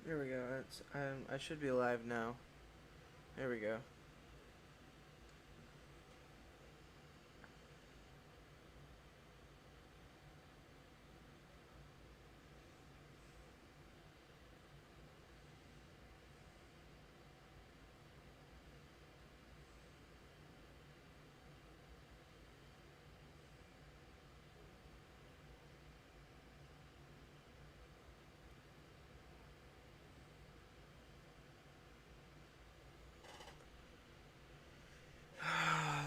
Here we go. I should be live now. Here we go.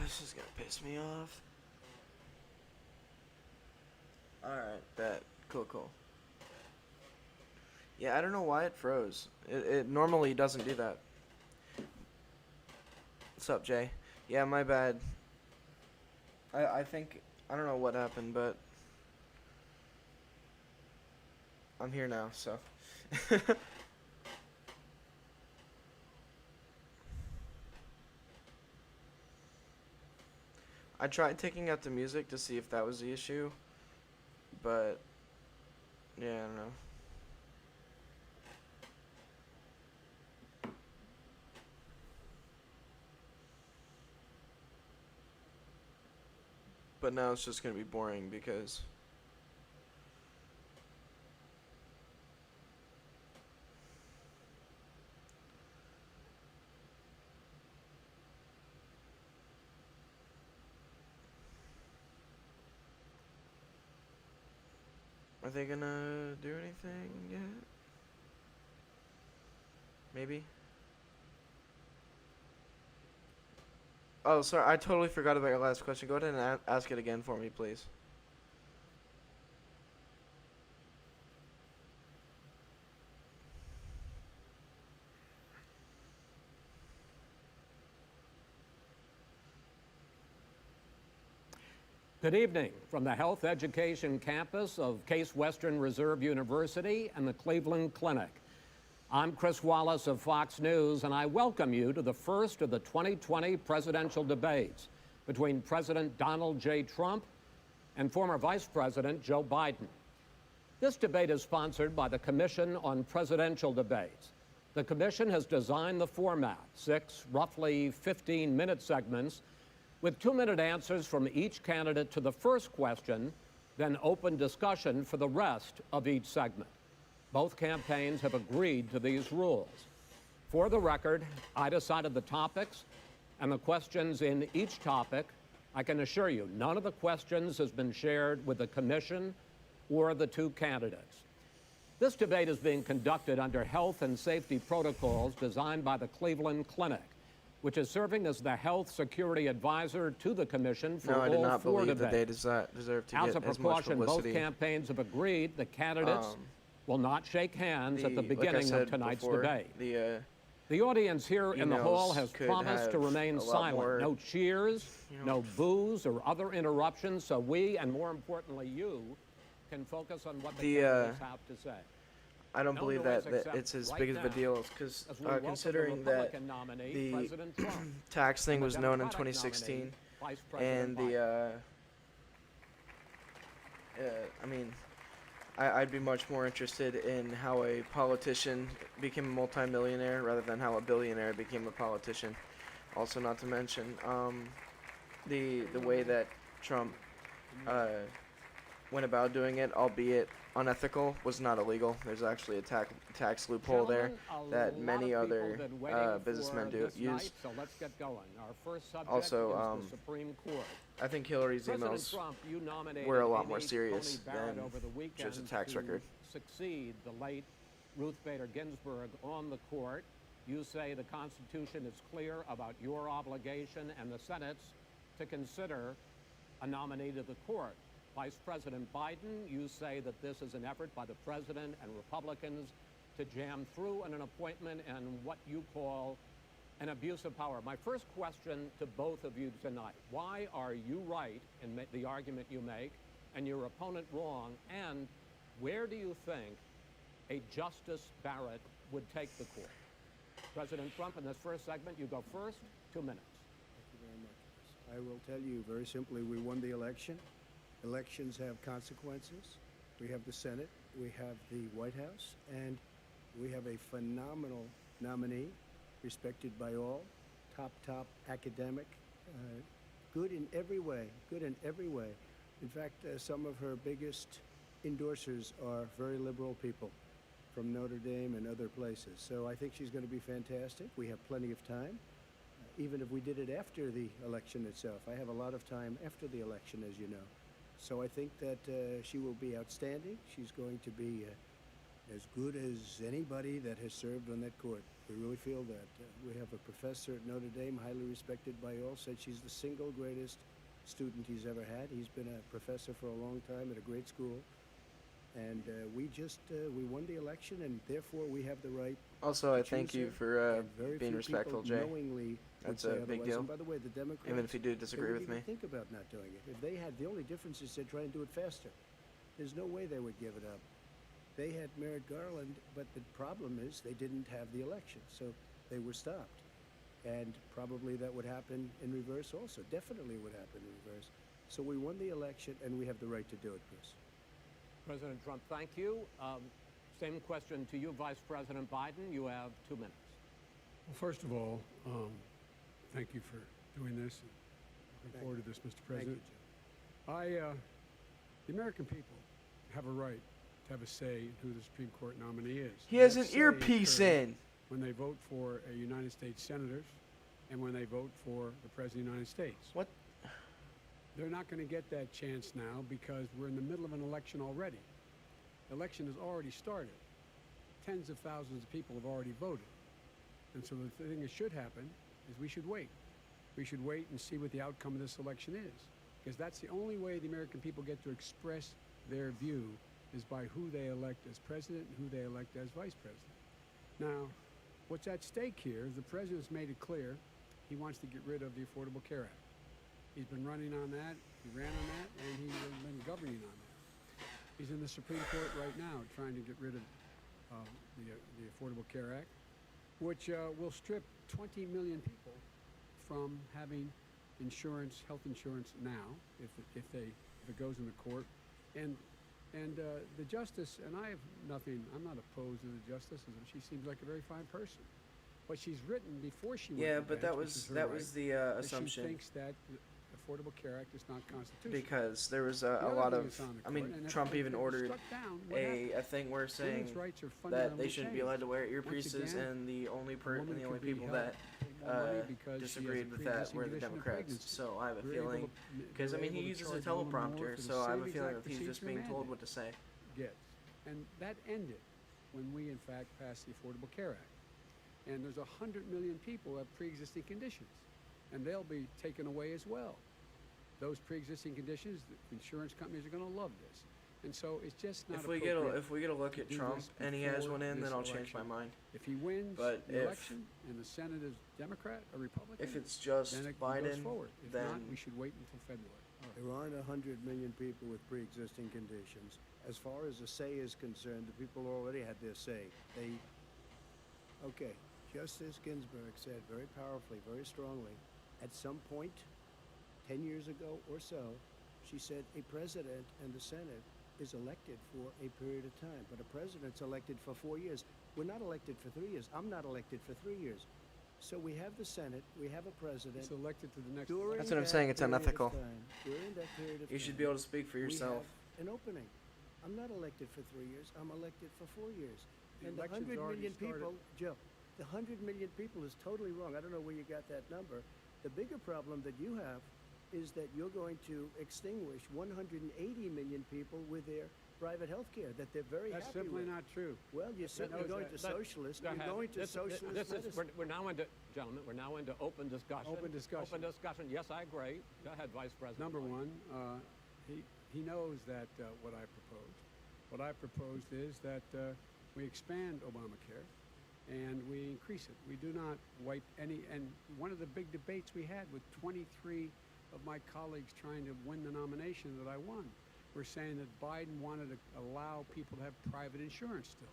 This is gonna piss me off. Alright, bet. Cool. Yeah, I don't know why it froze. It normally doesn't do that. What's up, Jay? Yeah, my bad. I think, I don't know what happened, but I'm here now, so. I tried taking out the music to see if that was the issue, but yeah, I don't know. But now it's just gonna be boring because are they gonna do anything yet? Maybe? Oh, sorry, I totally forgot about your last question. Go ahead and ask it again for me, please. Good evening from the Health Education Campus of Case Western Reserve University and the Cleveland Clinic. I'm Chris Wallace of Fox News, and I welcome you to the first of the 2020 presidential debates between President Donald J. Trump and former Vice President Joe Biden. This debate is sponsored by the Commission on Presidential Debates. The commission has designed the format, 6 roughly 15-minute segments with 2-minute answers from each candidate to the first question, then open discussion for the rest of each segment. Both campaigns have agreed to these rules. For the record, I decided the topics and the questions in each topic. I can assure you, none of the questions has been shared with the commission or the two candidates. This debate is being conducted under health and safety protocols designed by the Cleveland Clinic, which is serving as the health security advisor to the commission for No, I did all not 4 believe debates. that they deserve to As get a as much precaution, both publicity. campaigns have agreed the candidates will not shake hands at the Like I beginning said of tonight's before, debate. The The audience here in the hall emails has could promised to have remain a lot silent. more, No cheers, no boos or other interruptions, so we, and more importantly you, can focus on what the candidates have to say. I don't No believe noise that except it's as right big of a now, deal because as we welcome considering the that Republican nominee, the President Trump, tax thing and the was known in Democratic 2016, nominee, Vice President and Biden. I mean, I'd be much more interested in how a politician became a multimillionaire rather than how a billionaire became a politician. Also, not to mention the way that Trump went about doing it, albeit unethical, was not illegal. There's actually a tax loophole there that many other businessmen use. Night, so let's get going. Our first subject Also, is the Supreme Court. I think Hillary's President emails Trump, you nominated were a lot Amy more serious Coney Barrett than over the weekend just a tax to record. succeed the late Ruth Bader Ginsburg on the court. You say the Constitution is clear about your obligation and the Senate's to consider a nominee to the court. Vice President Biden, you say that this is an effort by the president and Republicans to jam through an appointment and what you call an abuse of power. My first question to both of you tonight, why are you right in the argument you make and your opponent wrong? And where do you think a Justice Barrett would take the court? President Trump, in this first segment, you go first, 2 minutes. Thank you very much. I will tell you very simply, we won the election. Elections have consequences. We have the Senate, we have the White House, and We have a phenomenal nominee, respected by all, top academic, good in every way, good in every way. In fact, some of her biggest endorsers are very liberal people from Notre Dame and other places. So I think she's going to be fantastic. We have plenty of time, even if we did it after the election itself. I have a lot of time after the election, as you know. So I think that she will be outstanding. She's going to be as good as anybody that has served on that court. We really feel that. We have a professor at Notre Dame, highly respected by all, said she's the single greatest student he's ever had. He's been a professor for a long time at a great school. And we won the election, and therefore we have the right. Also, I to thank choose you her. for And very being few respectful, people Jay. knowingly would That's say a big otherwise. deal. And by the way, the Democrats, Even if you do they disagree wouldn't with even me. think about not doing it. If they had, the only difference is they're trying to do it faster. There's no way they would give it up. They had Merrick Garland, but the problem is they didn't have the election, so they were stopped. And probably that would happen in reverse also. Definitely would happen in reverse. So we won the election, and we have the right to do it, Chris. President Trump, thank you. Same question to you, Vice President Biden. You have 2 minutes. Well, first of all, thank you for doing this. Looking forward to this, Mr. President. Thank you, The American people have a right to have a say in who the Supreme Court nominee is. He has That an say earpiece occurs in. when they vote for a United States senators and when they vote for the President of the United States. What? They're not going to get that chance now because we're in the middle of an election already. The election has already started. Tens of thousands of people have already voted. And so the thing that should happen is we should wait. We should wait and see what the outcome of this election is. Because that's the only way the American people get to express their view is by who they elect as president and who they elect as vice president. Now, what's at stake here is the president's made it clear he wants to get rid of the Affordable Care Act. He's been running on that, he ran on that, and he's been governing on that. He's in the Supreme Court right now trying to get rid of the Affordable Care Act, which will strip 20 million people from having insurance, health insurance now, if it goes in the court. And the justice, and I have nothing, I'm not opposed to the justice, she seems like a very fine person. But she's written before she went Yeah, to but bed, that which was is her that right, was the that assumption. She thinks that the Affordable Care Act is not constitutional. Because there was The a other lot thing of, that's on the I mean, court, and if Trump it even was ordered struck down, what happens? a thing where saying Women's rights are that fundamentally they shouldn't be changed. allowed to wear Once earpieces, again, and the only a woman only could be people held that to pay more money because she has a disagreed with that pre-existing were the condition of Democrats. pregnancy. So I have a We're able feeling, to- because I we're mean he able to uses a charge a woman more teleprompter, for the so I have a same feeling exact if he's just procedure being told mandated. what to say. Gets. And that ended when we, in fact, passed the Affordable Care Act. And there's 100 million people who have pre-existing conditions, and they'll be taken away as well. Those pre-existing conditions, the insurance companies are going to love this. And so it's just not If we get appropriate a look to at do Trump this and he has before one in, this then I'll change my election. mind. If he wins But the if- election and the Senate is Democrat or Republican, If it's just then it goes Biden, forward. If then not, we should wait until February. There aren't 100 million people with pre-existing conditions. As far as the say is concerned, the people already had their say. Okay, Justice Ginsburg said very powerfully, very strongly, at some point, 10 years ago or so, she said a president and the Senate is elected for a period of time, but a president's elected for 4 years. We're not elected for 3 years. I'm not elected for 3 years. So we have the Senate, we have a president. It's elected to the next During election. That's what I'm that saying, it's period of unethical. time- During that period of You time, should be able to speak for we yourself. have an opening. I'm not elected for 3 years. I'm elected for 4 years. The And the election's 100 already million started. people, Joe, the 100 million people is totally wrong. I don't know where you got that number. The bigger problem that you have is that you're going to extinguish 180 million people with their private health care that they're very That's happy simply with. not true. Well, you're certainly No, going to that- socialist. Go You're ahead. going to This- socialist this is, medicine. we're now into, gentlemen, we're now into open discussion. Open discussion. Open discussion. Yes, I agree. Go ahead, Vice President. Number Biden. one, he knows that what I proposed. What I proposed is that we expand Obamacare and we increase it. We do not wipe any, and one of the big debates we had with 23 of my colleagues trying to win the nomination that I won, were saying that Biden wanted to allow people to have private insurance still.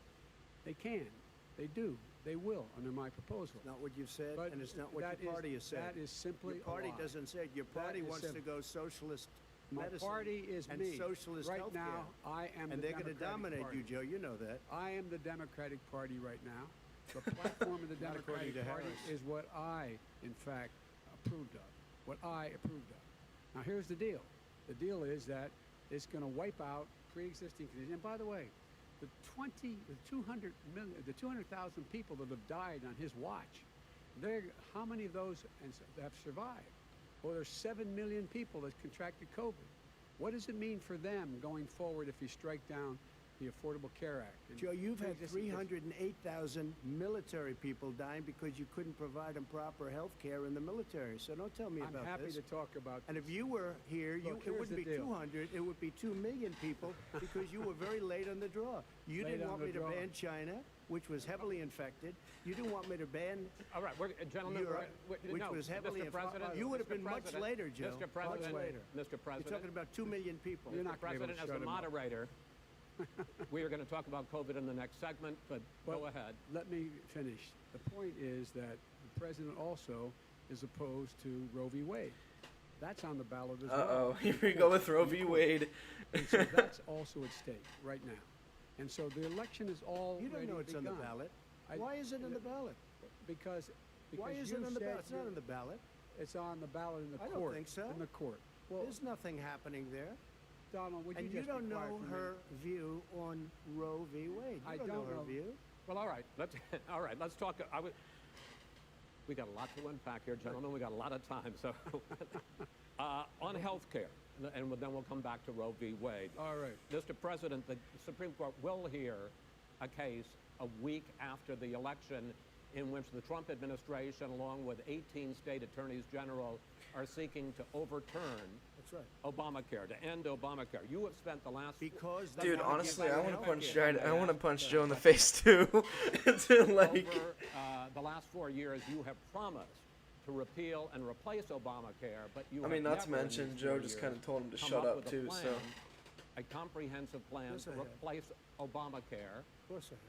They can. They do. They will under my proposal. It's not what you've said, But and it's not what that your is- party has said. That is simply Your party a lie. doesn't say it. Your That party is wants to simple. go socialist My medicine party is and me. socialist right healthcare. now, I am And the they're going to Democratic dominate Party. you, Joe. You know that. I am the Democratic Party right now. The platform of the Not according Democratic to Party Harris. is what I, in fact, approved of. What I approved of. Now, here's the deal. The deal is that it's going to wipe out pre-existing conditions. And by the way, the 200,000 people that have died on his watch, how many of those have survived? Well, there's 7 million people that contracted COVID. What does it mean for them going forward if you strike down the Affordable Care Act? And Joe, you've had pre-existing conditions? 308,000 military people dying because you couldn't provide them proper health care in the military. So don't tell me I'm about happy this. to talk about And if you were here, Look, it here's wouldn't the be deal. 200, it would be 2 million people because you were very late on the draw. You Late didn't on want the me to draw. ban China, which was heavily infected. You didn't want me to ban All right, gentlemen, Europe, which no, was heavily Mr. President, You would have Mr. been much President, later, Joe. Mr. President, much later. Mr. You're President, talking about 2 million people. You're Mr. not gonna be able to President, as shut the him up. moderator, we are going to talk about COVID in the next segment, but go ahead. Let me finish. The point is that the president also is opposed to Roe v. Wade. That's on the ballot as well. Uh-oh, here we go with Roe v. Wade. And so that's also at stake right now. And so the election is already You don't know it's on the begun. ballot. I- Why is it on the ballot? Because Why is you it on the said ballot? It's not you're- on the ballot. It's on the ballot in the I court. don't think so. In the court. Well, There's nothing happening there. Donald, would And you you just be don't quiet know for a her minute? view on Roe v. Wade. You I don't know don't her know. view. Well, all right. Let's talk. We got a lot to unpack here, gentlemen. We got a lot of time. So, on health care, and then we'll come back to Roe v. Wade. All right. Mr. President, the Supreme Court will hear a case a week after the election in which the Trump administration, along with 18 state attorneys general, are seeking to overturn That's right. Obamacare, to end Obamacare. You have spent the last Because they Dude, wanna give honestly, you I want to health punch care. I want to punch Joe in the face too. To like, over the last 4 years, you have promised to repeal and replace Obamacare, but you I have mean, not to never in mention, these Joe 4 just years kind of told him to come shut up with a too. plan, So a comprehensive plan Yes, to I have. replace Obamacare. Of course I have.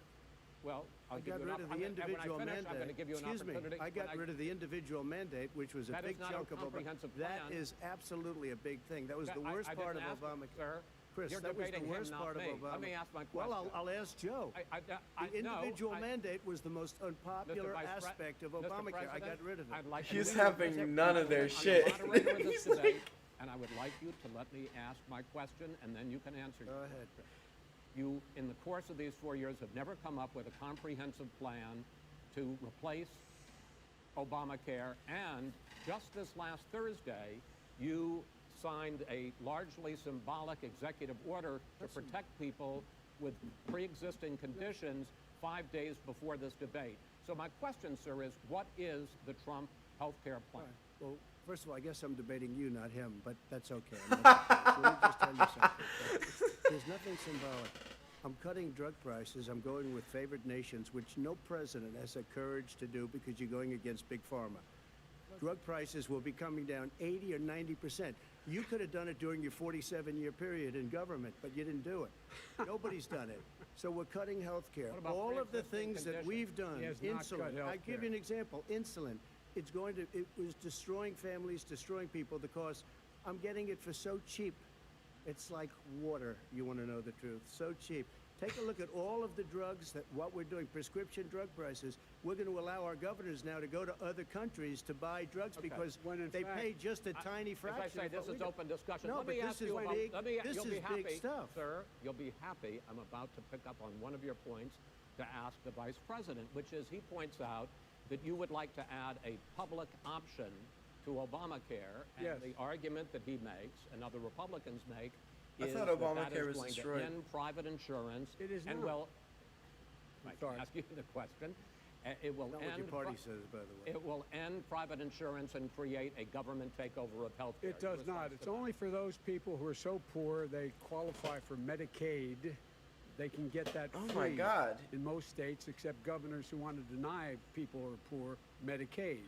Well, I'll I give got you rid an of opp- the I'm gonna- individual when I finish, I'm going to mandate. give you an Excuse me, opportunity. I got rid of the individual mandate, which was a That is big not a chunk of Obama. comprehensive That plan. is absolutely a big thing. That was the I- worst I part of didn't ask, Obamacare. Sir, Chris, you're that was the debating him, worst not part of me. Obama. Let me ask my question. Well, I'll ask Joe. The no, individual I- mandate was the most Mr. unpopular Vice Pre- aspect of Mr. Obamacare. I President, got rid of it. I'd like He's to- having none of their I'm shit. the moderator of this debate, and I would like you to let me ask my question, and then you can answer. Go your ahead. question. You, in the course of these 4 years, have never come up with a comprehensive plan to replace Obamacare, and just this last Thursday, you signed a largely symbolic executive order to protect people with pre-existing conditions 5 days before this debate. So my question, sir, is what is the Trump health care plan? Well, first of all, I guess I'm debating you, not him, but that's okay. I'm not so let me just tell you something. There's nothing symbolic. I'm cutting drug prices. I'm going with favored nations, which no president has the courage to do because you're going against big pharma. Drug prices will be coming down 80 or 90%. You could have done it during your 47-year period in government, but you didn't do it. Nobody's done it. So we're cutting health care. What about All of the pre-existing things that conditions? we've done, He has not cut insulin. I health give care. you an example. Insulin. It was destroying families, destroying people because I'm getting it for so cheap. It's like water, you want to know the truth. So cheap. Take a look at all of the drugs what we're doing, prescription drug prices. We're going to allow our governors now to go to other countries to buy drugs because When in they fact- pay just a tiny As fraction. I say, of this what we is do. open discussion. No, Let but me this ask is you about, big- this you'll is be happy, big stuff. sir, you'll be happy. I'm about to pick up on one of your points to ask the Vice President, which is he points out that you would like to add a public option to Obamacare, and Yes. the argument that he makes and other Republicans make I is thought that Obamacare is was going destroyed. to end private insurance. It is and not. will. I sorry. can ask you the question. It will Not what your end. party says, by the way. It will end private insurance and create a government takeover of health care. It does not. It's only for those people who are so poor they qualify for Medicaid. They can get that Oh free my God. in most states, except governors who want to deny people who are poor Medicaid.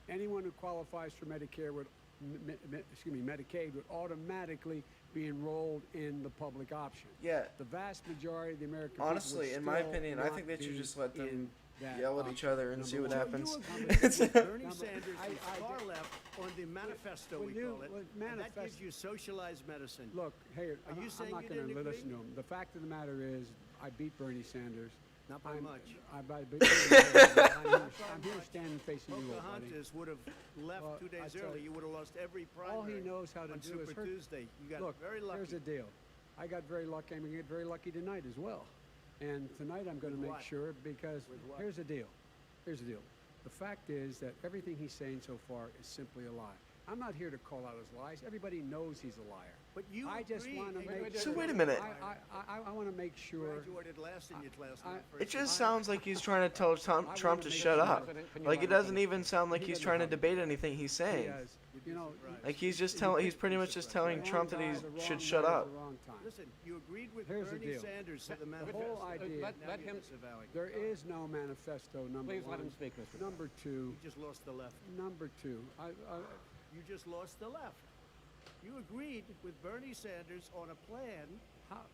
Anyone who qualifies for Medicare would Medicaid would automatically be enrolled in the public option. Yeah. The vast majority of the American people Honestly, would in my still opinion, I not think they should be just let them in that yell at each option, other and number see what one. happens. You agree with Bernie Number- Sanders I- is I far did- left on the manifesto, Well, we you- call it, well, and that gives manifest- you socialized medicine. Look, hey, Are you I'm saying not you going to didn't listen to agree? him. The fact of the matter is, I beat Bernie Sanders. Not by much. I'm here standing facing you, old buddy. Pocahontas would have left Well, 2 I days tell early. you, You would have lost every primary. All he knows how to on do Super is hurt. Tuesday. You got Look, very lucky. here's the deal. I got very lucky. I'm going to get very lucky tonight as well. And tonight I'm going to With make what? sure because With what? here's the deal. Here's the deal. The fact is that everything he's saying so far is simply a lie. I'm not here to call out his lies. Everybody knows he's a liar. But you I just agreed, want to and make you So sure. wait a minute. I want to make sure. graduated last in your class. I- not first It just in your sounds like he's trying to tell wanna Trump to make shut sure- up. President, can you Like, let it him doesn't finish? even sound like He he's doesn't trying to have- debate anything he's He saying. has, you know, surprised. Like, he's just telling, he's pretty much just telling wrong Trump that guy, he the wrong should shut guy at up. the wrong time. Listen, you agreed with Here's the Bernie deal. Sanders to the The manifesto. whole idea. let Now you're him- disavowing. There is no manifesto. Number Please one. let him speak, Mr. Number two. You just lost the left. Number two. You just lost the left. You agreed with Bernie Sanders on a plan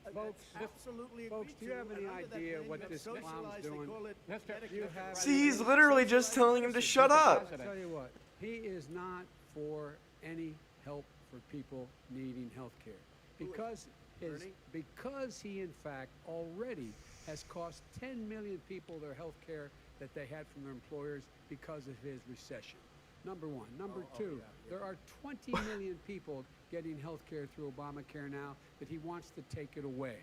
that's Folks, absolutely folks, agreed do you to, have any and under that idea plan, what you have this clown's socialized, they doing? call it Mister, Medicare you for have- All. See, he's literally just telling him to shut up. I tell you what, he is not for any help for people needing health care. Who is? Bernie? Because he in fact already has cost 10 million people their health care that they had from their employers because of his recession. Number one. Number two, there are 20 million people getting health care through Obamacare now that he wants to take it away.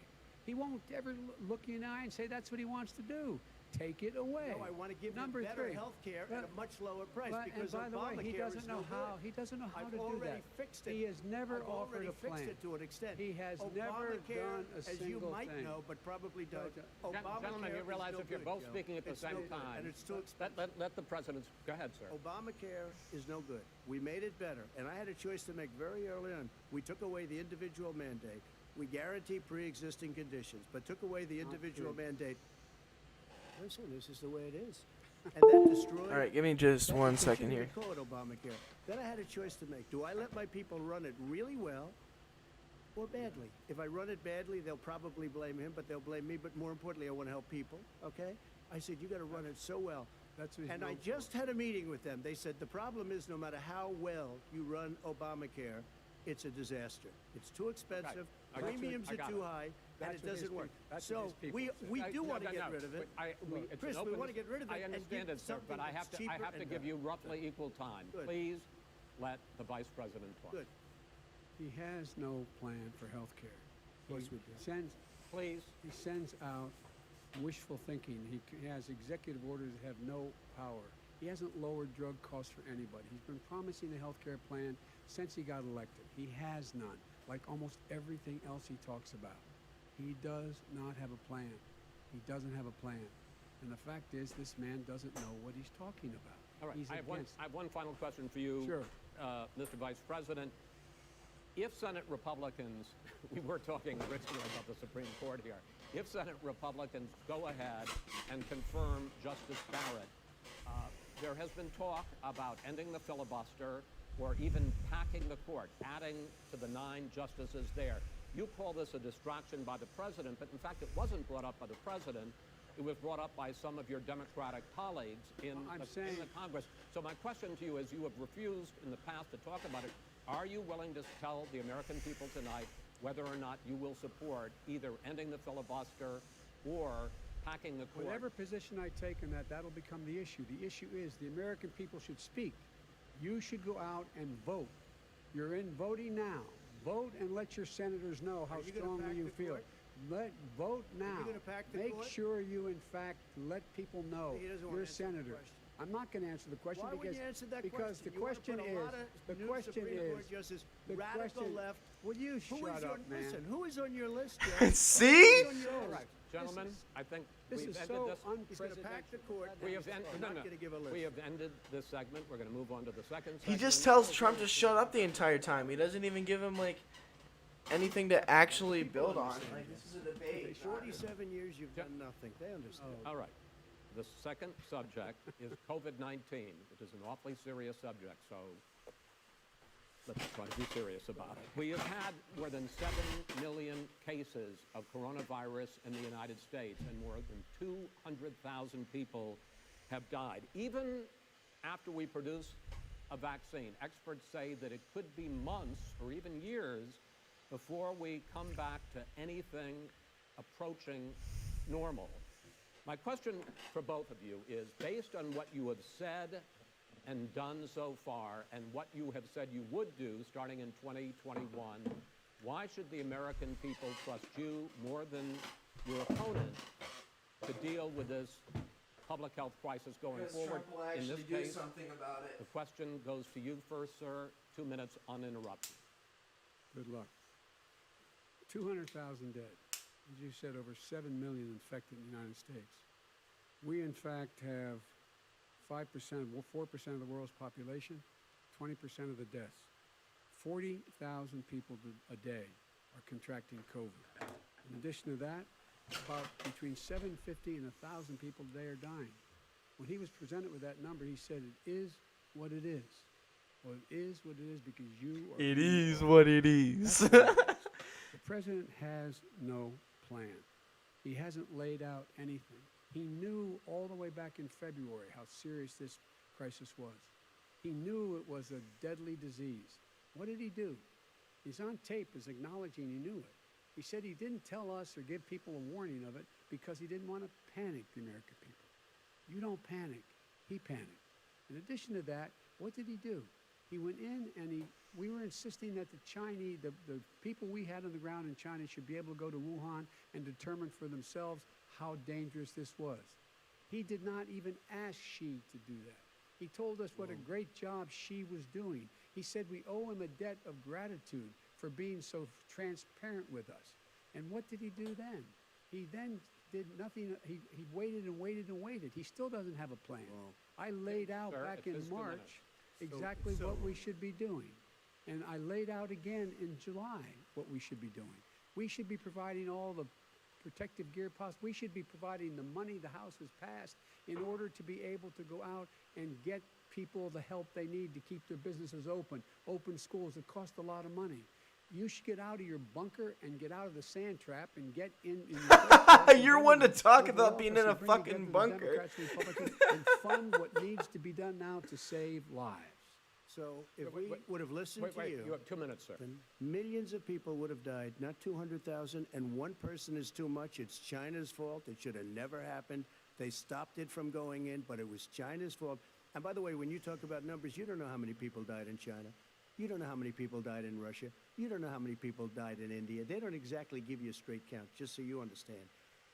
He won't ever look you in the eye and say that's what he wants to do. Take it away. No, I want to give Number you better three. health care at a But- much lower price But, because and by the way, he Obamacare doesn't is know no how. good. He doesn't know how I've to do already that. fixed it. He has never I've offered already a fixed plan. it to an extent. He has never Obamacare, done a as you single might thing. know, but probably don't. Judge, Obamacare Gentlemen, you is realize no if you're good, both Joe. speaking at the It's no same good, time, and it's too expensive. let the president. Go ahead, sir. Obamacare is no good. We made it better, and I had a choice to make very early on. We took away the individual mandate. We guarantee pre-existing conditions, but took away the individual true. mandate. Listen, this is the way it is. And that destroyed. All right, give me just that one was second here. continued to call it Obamacare. Then I had a choice to make. Do I let my people run it really well or badly? If I run it badly, they'll probably blame him, but they'll blame me. But more importantly, I want to help people, okay? I said, you got to run it so well. That's what he's And I known for. just had a meeting with them. They said the problem is no matter how well you run Obamacare, it's a disaster. It's too expensive, I got you. premiums I are got too it. high, That's and it what his doesn't work. peop- that's what his So people we say. do No, want to no, get no. rid of it. It's Chris, an we open- want to get rid of it I and understand give it, sir, but something I have that's to. I cheaper have to and give better. you roughly equal time. Good. Please let the vice president talk. Good. He has no plan for health care. course we do. Please. He sends out wishful thinking. He has executive orders that have no power. He hasn't lowered drug costs for anybody. He's been promising a health care plan since he got elected. He has none, like almost everything else he talks about. He does not have a plan. He doesn't have a plan. And the fact is, this man doesn't know what he's talking about. All right. He's I against. have one final question for you, Sure. Mr. Vice President. If Senate Republicans, we were talking originally about the Supreme Court here. If Senate Republicans go ahead and confirm Justice Barrett, there has been talk about ending the filibuster or even packing the court, adding to the 9 justices there. You call this a distraction by the president, but in fact it wasn't brought up by the president. It was brought up by some of your Democratic colleagues in the Congress. So my question to you is, you have refused in the past to talk about it. Are you willing to tell the American people tonight whether or not you will support either ending the filibuster or packing the court? Whatever position I take on that, that'll become the issue. The issue is the American people should speak. You should go out and vote. You're in voting now. Vote and let your senators know how Are you gonna strongly pack you the feel. court? Vote now. gonna pack the Make court? sure you, in fact, let people know He doesn't wanna you're a answer the senator. question. I'm not going to answer the question Why because wouldn't you answer that because question? the You wanna question put a is lot of the new question Supreme is Court justices, the radical question. left. Will you Who shut is up, on, man? listen, who is on your list, Joe? See? Who's on your All list? right, gentlemen, is- I think This we've is ended so this. He's going to pack the unprecedented. court. We and have he's ended. not going to give a list. We have ended this segment. We're going to move on to the second segment. He just tells Trump to shut up the entire time. He doesn't even give him, like, anything to actually build on. Like, this is a debate. 47 years, you've done nothing. They understand. All right. The second subject is COVID-19, which is an awfully serious subject. So let's try to be serious about it. We have had more than 7 million cases of coronavirus in the United States, and more than 200,000 people have died. Even after we produce a vaccine, experts say that it could be months or even years before we come back to anything approaching normal. My question for both of you is, based on what you have said and done so far, and what you have said you would do starting in 2021, why should the American people trust you more than your opponent to deal with this public health crisis going forward? In this case, something about it. the question goes to you first, sir. 2 minutes uninterrupted. Good luck. 200,000 dead. As you said, over 7 million infected in the United States. We, in fact, have 5%, 4% of the world's population, 20% of the deaths. 40,000 people a day are contracting COVID. In addition to that, about between 750 and 1,000 people a day are dying. When he was presented with that number, he said, it is what it is. Well, it is what it is because you are... It is what it is. That's what it is. The president has no plan. He hasn't laid out anything. He knew all the way back in February how serious this crisis was. He knew it was a deadly disease. What did he do? He's on tape as acknowledging he knew it. He said he didn't tell us or give people a warning of it because he didn't want to panic the American people. You don't panic. He panicked. In addition to that, what did he do? He went in and we were insisting that the Chinese, the people we had on the ground in China should be able to go to Wuhan and determine for themselves how dangerous this was. He did not even ask Xi to do that. He told us what a great job Xi was doing. He said we owe him a debt of gratitude for being so transparent with us. And what did he do then? He then did nothing. He waited and waited and waited. He still doesn't have a plan. I laid out Sir, back it's in just 2 minutes. March exactly what we should be doing. And I laid out again in July what we should be doing. We should be providing all the protective gear possible. We should be providing the money the House has passed in order to be able to go out and get people the help they need to keep their businesses open schools. It costs a lot of money. You should get out of your bunker and get out of the sand trap and get in your You're one to talk about being in a fucking bunker. And fund what needs to be done now to save lives. So if Wait, we would have listened to You have 2 minutes, sir. then millions of people would have died, not 200,000, and one person is too much. It's China's fault. It should have never happened. They stopped it from going in, but it was China's fault. And by the way, when you talk about numbers, you don't know how many people died in China. You don't know how many people died in Russia. You don't know how many people died in India. They don't exactly give you a straight count, just so you understand.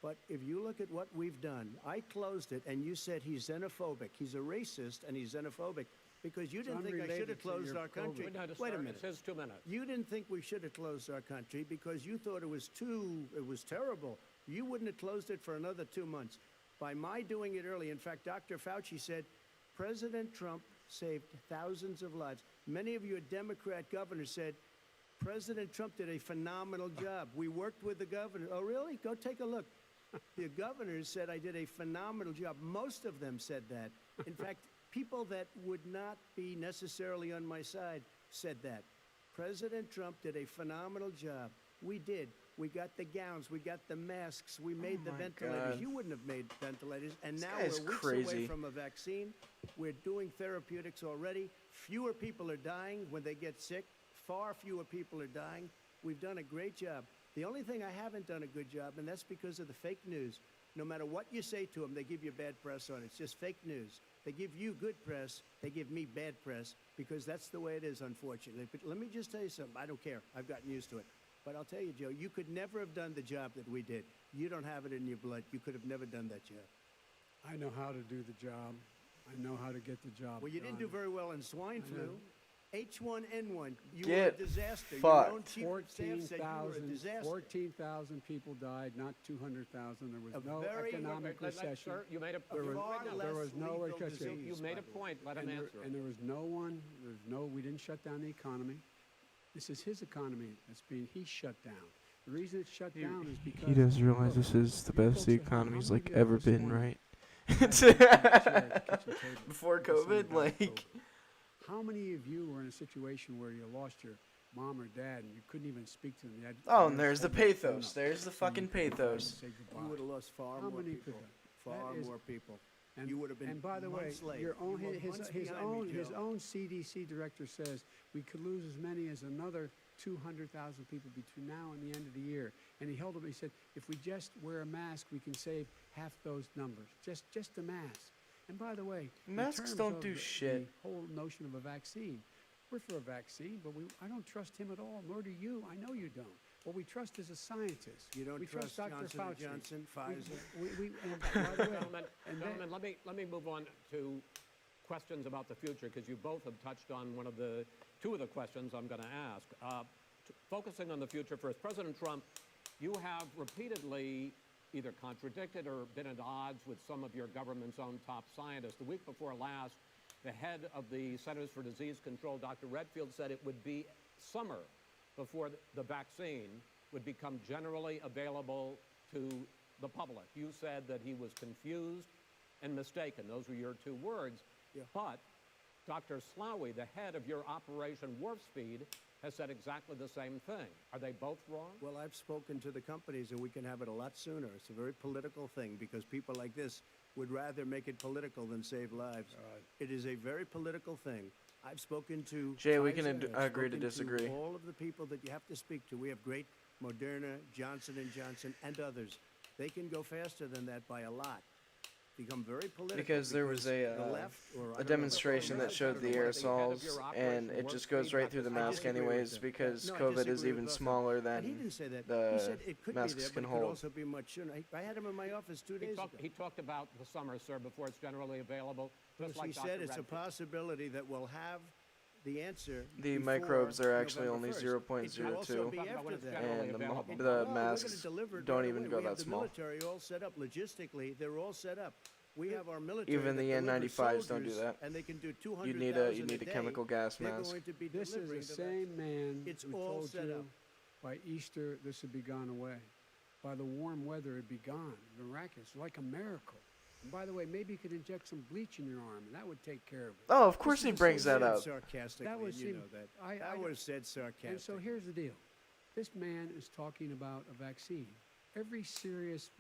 But if you look at what we've done, I closed it, and you said he's xenophobic. He's a racist, and he's xenophobic because you didn't think I should unrelated have to closed your our country. COVID. Wait a Sir, minute. It says 2 minutes. You didn't think we should have closed our country because you thought it was terrible. You wouldn't have closed it for another 2 months. By my doing it early, in fact, Dr. Fauci said, President Trump saved thousands of lives. Many of your Democrat governors said, President Trump did a phenomenal job. We worked with the governor. Oh, really? Go take a look. The governors said I did a phenomenal job. Most of them said that. In fact, people that would not be necessarily on my side said that. President Trump did a phenomenal job. We did. We got the gowns. We got the masks. We made the ventilators. God. You wouldn't have made ventilators. And now guy's we're weeks crazy. away from a vaccine. We're doing therapeutics already. Fewer people are dying when they get sick. Far fewer people are dying. We've done a great job. The only thing I haven't done a good job, and that's because of the fake news. No matter what you say to them, they give you bad press on it. It's just fake news. They give you good press. They give me bad press because that's the way it is, unfortunately. But let me just tell you something. I don't care. I've gotten used to it. But I'll tell you, Joe, you could never have done the job that we did. You don't have it in your blood. You could have never done that job. I know how to do the job. I know how to get the job Well, you didn't do done. very well in swine I know. flu. H1N1. You Get were a disaster. fucked. Your own chief of staff said you were a disaster. 14,000 people died, not 200,000. There was A no very- economic recession. Sir, you made a There was- Far there was less no lethal recession. disease, you made by a the way. point. Let him answer. And there was no one, we didn't shut down the economy. This is his economy he's shut down. The reason it's shut down is because... He does realize look, this is the you best folks the at home, economy's how many like of you ever this been, morning right? at the kitchen table Before listened COVID, about like, COVID? How many of you were in a situation where you lost your mom or dad and you couldn't even speak to them? You had, Oh, you and had there's the to hold phone pathos. up There's the so you fucking could pathos. say goodbye. You would have lost far How more many people. people? Far That is- more people. And, You would have been and by the way, months late. your own, You were his months behind me, his Joe. own CDC director says we could lose as many as another 200,000 people between now and the end of the year. And he held up, he said, if we just wear a mask, we can save half those numbers. Just a mask. And by the way, in Masks terms don't of do the shit. whole notion of a vaccine, we're for a vaccine, but I don't trust him at all, nor do you. I know you don't. What we trust is a scientist. You don't we trust Dr. Johnson Fauci. & Johnson, Pfizer? And by the way, Gentlemen, and gentlemen, let me move on to questions about the future, because you both have touched on two of the questions I'm going to ask. Focusing on the future first, President Trump, you have repeatedly either contradicted or been at odds with some of your government's own top scientists. The week before last, the head of the Centers for Disease Control, Dr. Redfield, said it would be summer before the vaccine would become generally available to the public. You said that he was confused and mistaken. Those were your two words. Yeah. But Dr. Slaoui, the head of your Operation Warp Speed, has said exactly the same thing. Are they both wrong? Well, I've spoken to the companies, and we can have it a lot sooner. It's a very political thing because people like this would rather make it political than save lives. It is a very political thing. I've spoken to Jay, we can Pfizer, I've agree to spoken disagree. all of the people that you have to speak to. We have great Moderna, Johnson & Johnson, and others. They can go faster than that by a lot. Become very political Because there was the a left, or I don't know a if demonstration it's that the showed the right, I don't know what aerosols, your and Operation it Warp just goes Speed, right through the Dr. I mask disagree with anyways that. because No, I COVID is disagree even with both. smaller And he than didn't say that. He the said it could be masks there, can but it could hold. also be much sooner. I had him in my office 2 days ago. He talked about the summer, sir, before it's generally available. Just Because like he Dr. said it's a Redfield. possibility that we'll have the answer. The before microbes are actually November only 1st. 0.02. It could also be Talking about when after it's that. generally and available. the Well, we're gonna masks deliver it don't right even away. go We that have the small. military all set up logistically. They're all set up. We have our military. Even the that delivers N95s don't do soldiers, that. And they can do You 200,000 need a day. chemical gas They're mask. going to be this delivering is the the same man It's who all told set you up. by Easter this would be gone away. By the warm weather, it'd be gone. Miraculous, like a miracle. And by the way, maybe you could inject some bleach in your arm, and that would take care of it. Oh, of course This he is the brings same that man. up. Sarcastically, That was you him. know that. I That was said And sarcastically. so here's the deal. This man is talking about a vaccine. Every serious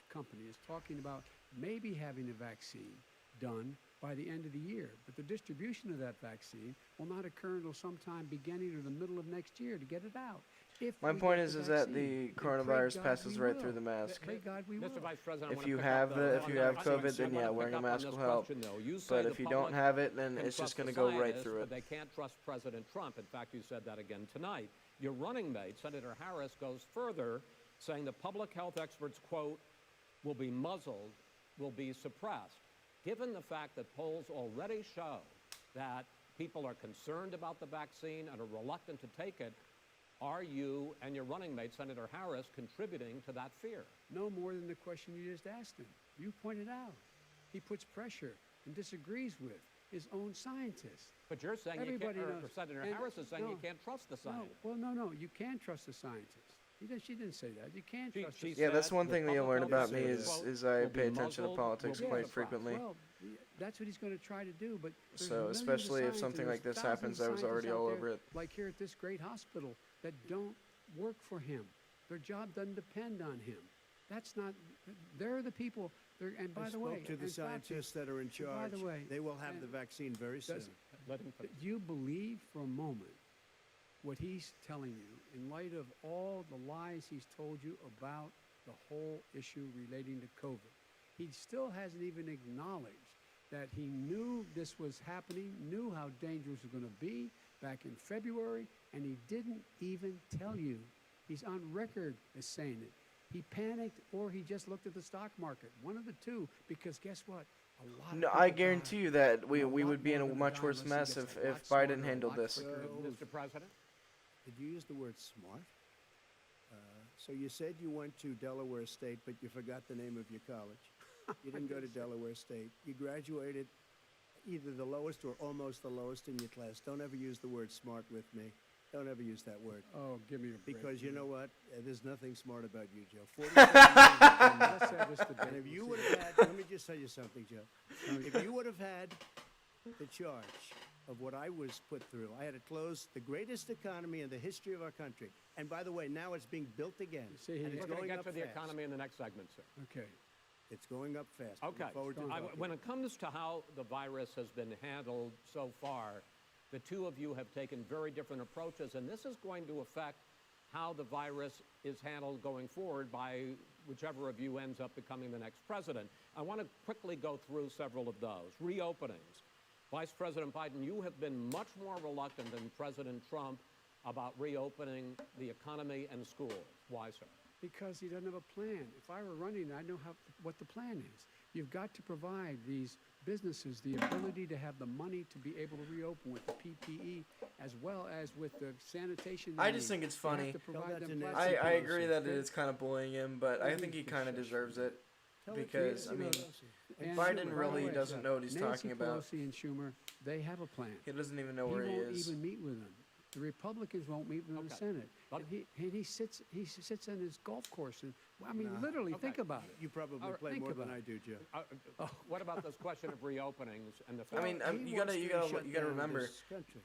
company is talking about maybe having a vaccine done by the end of the year. But the distribution of that vaccine will not occur until sometime beginning or the middle of next year to get it out. If My we point get is the that the vaccine. And pray coronavirus God passes we right will. through the mask. Pray God we will. Mr. Vice President, I If wanna you pick have up the- if on you that. have I COVID, wanna then yeah, pick wearing a up on mask this will help. question, though. You say But the if you public don't have it, then can it's just trust going to the go right scientists, through but it. they can't trust President Trump. In fact, you said that again tonight. Your running mate, Senator Harris, goes further, saying the public health experts, quote, will be muzzled, will be suppressed. Given the fact that polls already show that people are concerned about the vaccine and are reluctant to take it, are you and your running mate, Senator Harris, contributing to that fear? No more than the question you just asked him. You pointed out. He puts pressure and disagrees with his own scientists. But you're saying you can't, Everybody or knows. Senator And- Harris is saying you no, can't trust the No, scientists. well, no, you can trust the scientists. She didn't say that. You can't She- trust she the Yeah, that's said one the thing that you'll public learn health about me experts, is quote, I will be pay attention to muzzled, politics will be quite suppressed. frequently. Well, that's what he's going to try to do. But there's So millions of especially if scientists, something there's like this thousands happens, of I was already scientists all out over there, it. like here at this great hospital, that don't work for him. Their job doesn't depend on him. That's not. They're the people. And by I the way, spoke to the and Fauci, scientists that are in by charge. the way, They will have and the vaccine very soon. Let him finish. do you believe for a moment what he's telling you in light of all the lies he's told you about the whole issue relating to COVID? He still hasn't even acknowledged that he knew this was happening, knew how dangerous it was going to be back in February, and he didn't even tell you. He's on record as saying it. He panicked or he just looked at the stock market. One of the two, because guess what? A lot of No, people I guarantee died. you that And we a would lot be in a more gonna much die worse unless he mess gets if a lot Biden smarter, a handled lot this. quicker. Mr. President? Did you use the word smart? So you said you went to Delaware State, but you forgot the name of your college. You didn't go to Delaware State. You graduated either the lowest or almost the lowest in your class. Don't ever use the word smart with me. Don't ever use that word. Oh, give me a break. Because you know what? There's nothing smart about you, Joe. 47 Let's have this debate. And if you We'll would see. have had, let me just tell you something, Joe. If you would have had the charge of what I was put through. I had to close the greatest economy in the history of our country. And by the way, now it's being built again. see, and we're it's We're going to going get up to the fast. economy in the next segment, sir. Okay. It's going up fast. Okay. Look forward to talking. When it comes to how the virus has been handled so far, the two of you have taken very different approaches, and this is going to affect how the virus is handled going forward by whichever of you ends up becoming the next president. I want to quickly go through several of those. Reopenings. Vice President Biden, you have been much more reluctant than President Trump about reopening the economy and schools. Why, sir? Because he doesn't have a plan. If I were running, I know what the plan is. You've got to provide these businesses the ability to have the money to be able to reopen with the PPE as well as with the sanitation. I they just need. think it's You have funny. to Tell provide that them to Nancy plastic I Pelosi, agree that okay? it's kind of bullying him, but I think he kind of deserves it. Tell it to because, Nancy I mean, Pelosi. And Biden Schumer, by the really way, doesn't know what he's Nancy talking about. Pelosi and Schumer, they have a plan. He doesn't even know where he won't is. even meet with them. The Republicans won't meet with him in the Okay. Senate. But- And he sits on his golf course. And, I mean, literally, think Okay. about it. You probably All right, play think more than about I it. do, Joe. What about this question of reopenings and the I fact mean, He you wants gotta to shut down remember. this country.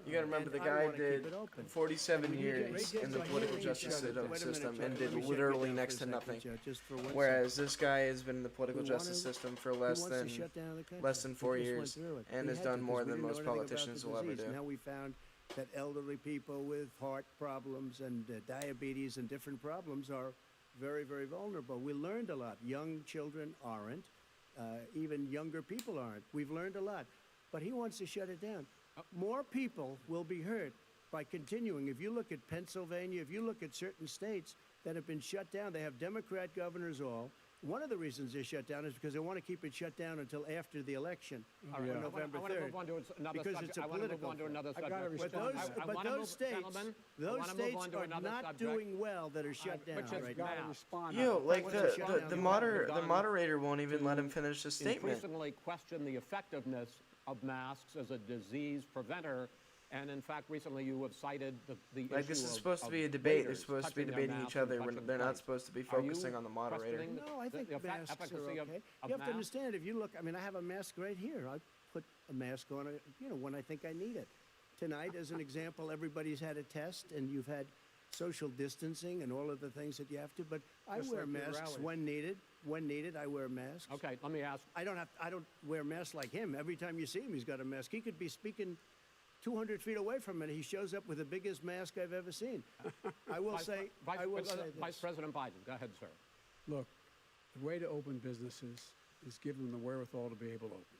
You gotta remember And the I guy wanna keep did it open. 47 And when you get years right in the down to political it, justice Wait a minute, system Joe, and let did me shut you literally down next for to a second, nothing. Joe, just for one Whereas second. this guy has been in the political We justice wanna- system for He less wants to than shut down the country. less than We 4 just went years through it. and We has had done to, more 'cause we than didn't know most anything about the politicians will ever disease. do. Now we found that elderly people with heart problems and diabetes and different problems are very, very vulnerable. We learned a lot. Young children aren't. Even younger people aren't. We've learned a lot. But he wants to shut it down. More people will be hurt by continuing. If you look at Pennsylvania, if you look at certain states that have been shut down, they have Democrat governors all. One of the reasons they're shut down is because they want to keep it shut down until after the election on I November want to 3rd. move on to another because subject. it's a I want to move political on to thing. another I've got subject. to But respond. those, I but wanna those move- states, gentlemen, I those wanna move states on to are another not subject. doing well that are shut down which is right Got now. to now. respond. Yo, like want to shut down the the moderator won't even let him finish his statement. Increasingly question the effectiveness of masks as a disease preventer. And in fact, recently you have cited the Like issue this is of- supposed to of be a debate. They're waiters supposed to be touching their debating masks each other and when touching they're not plates. supposed to be Are you focusing on the moderator. questioning No, I think the masks are efficacy of okay. of You have to masks? understand, if you look, I mean, I have a mask right here. I put a mask on, when I think I need it. Tonight, as an example, everybody's had a test, and you've had social distancing and all of the things that you have to, but I Just wear like your masks rally. when needed. When needed, I wear masks. Okay, let me ask. I don't wear masks like him. Every time you see him, he's got a mask. He could be speaking 200 feet away from it. He shows up with the biggest mask I've ever seen. I will say Vice this. President Biden, go ahead, sir. Look, the way to open businesses is give them the wherewithal to be able to open.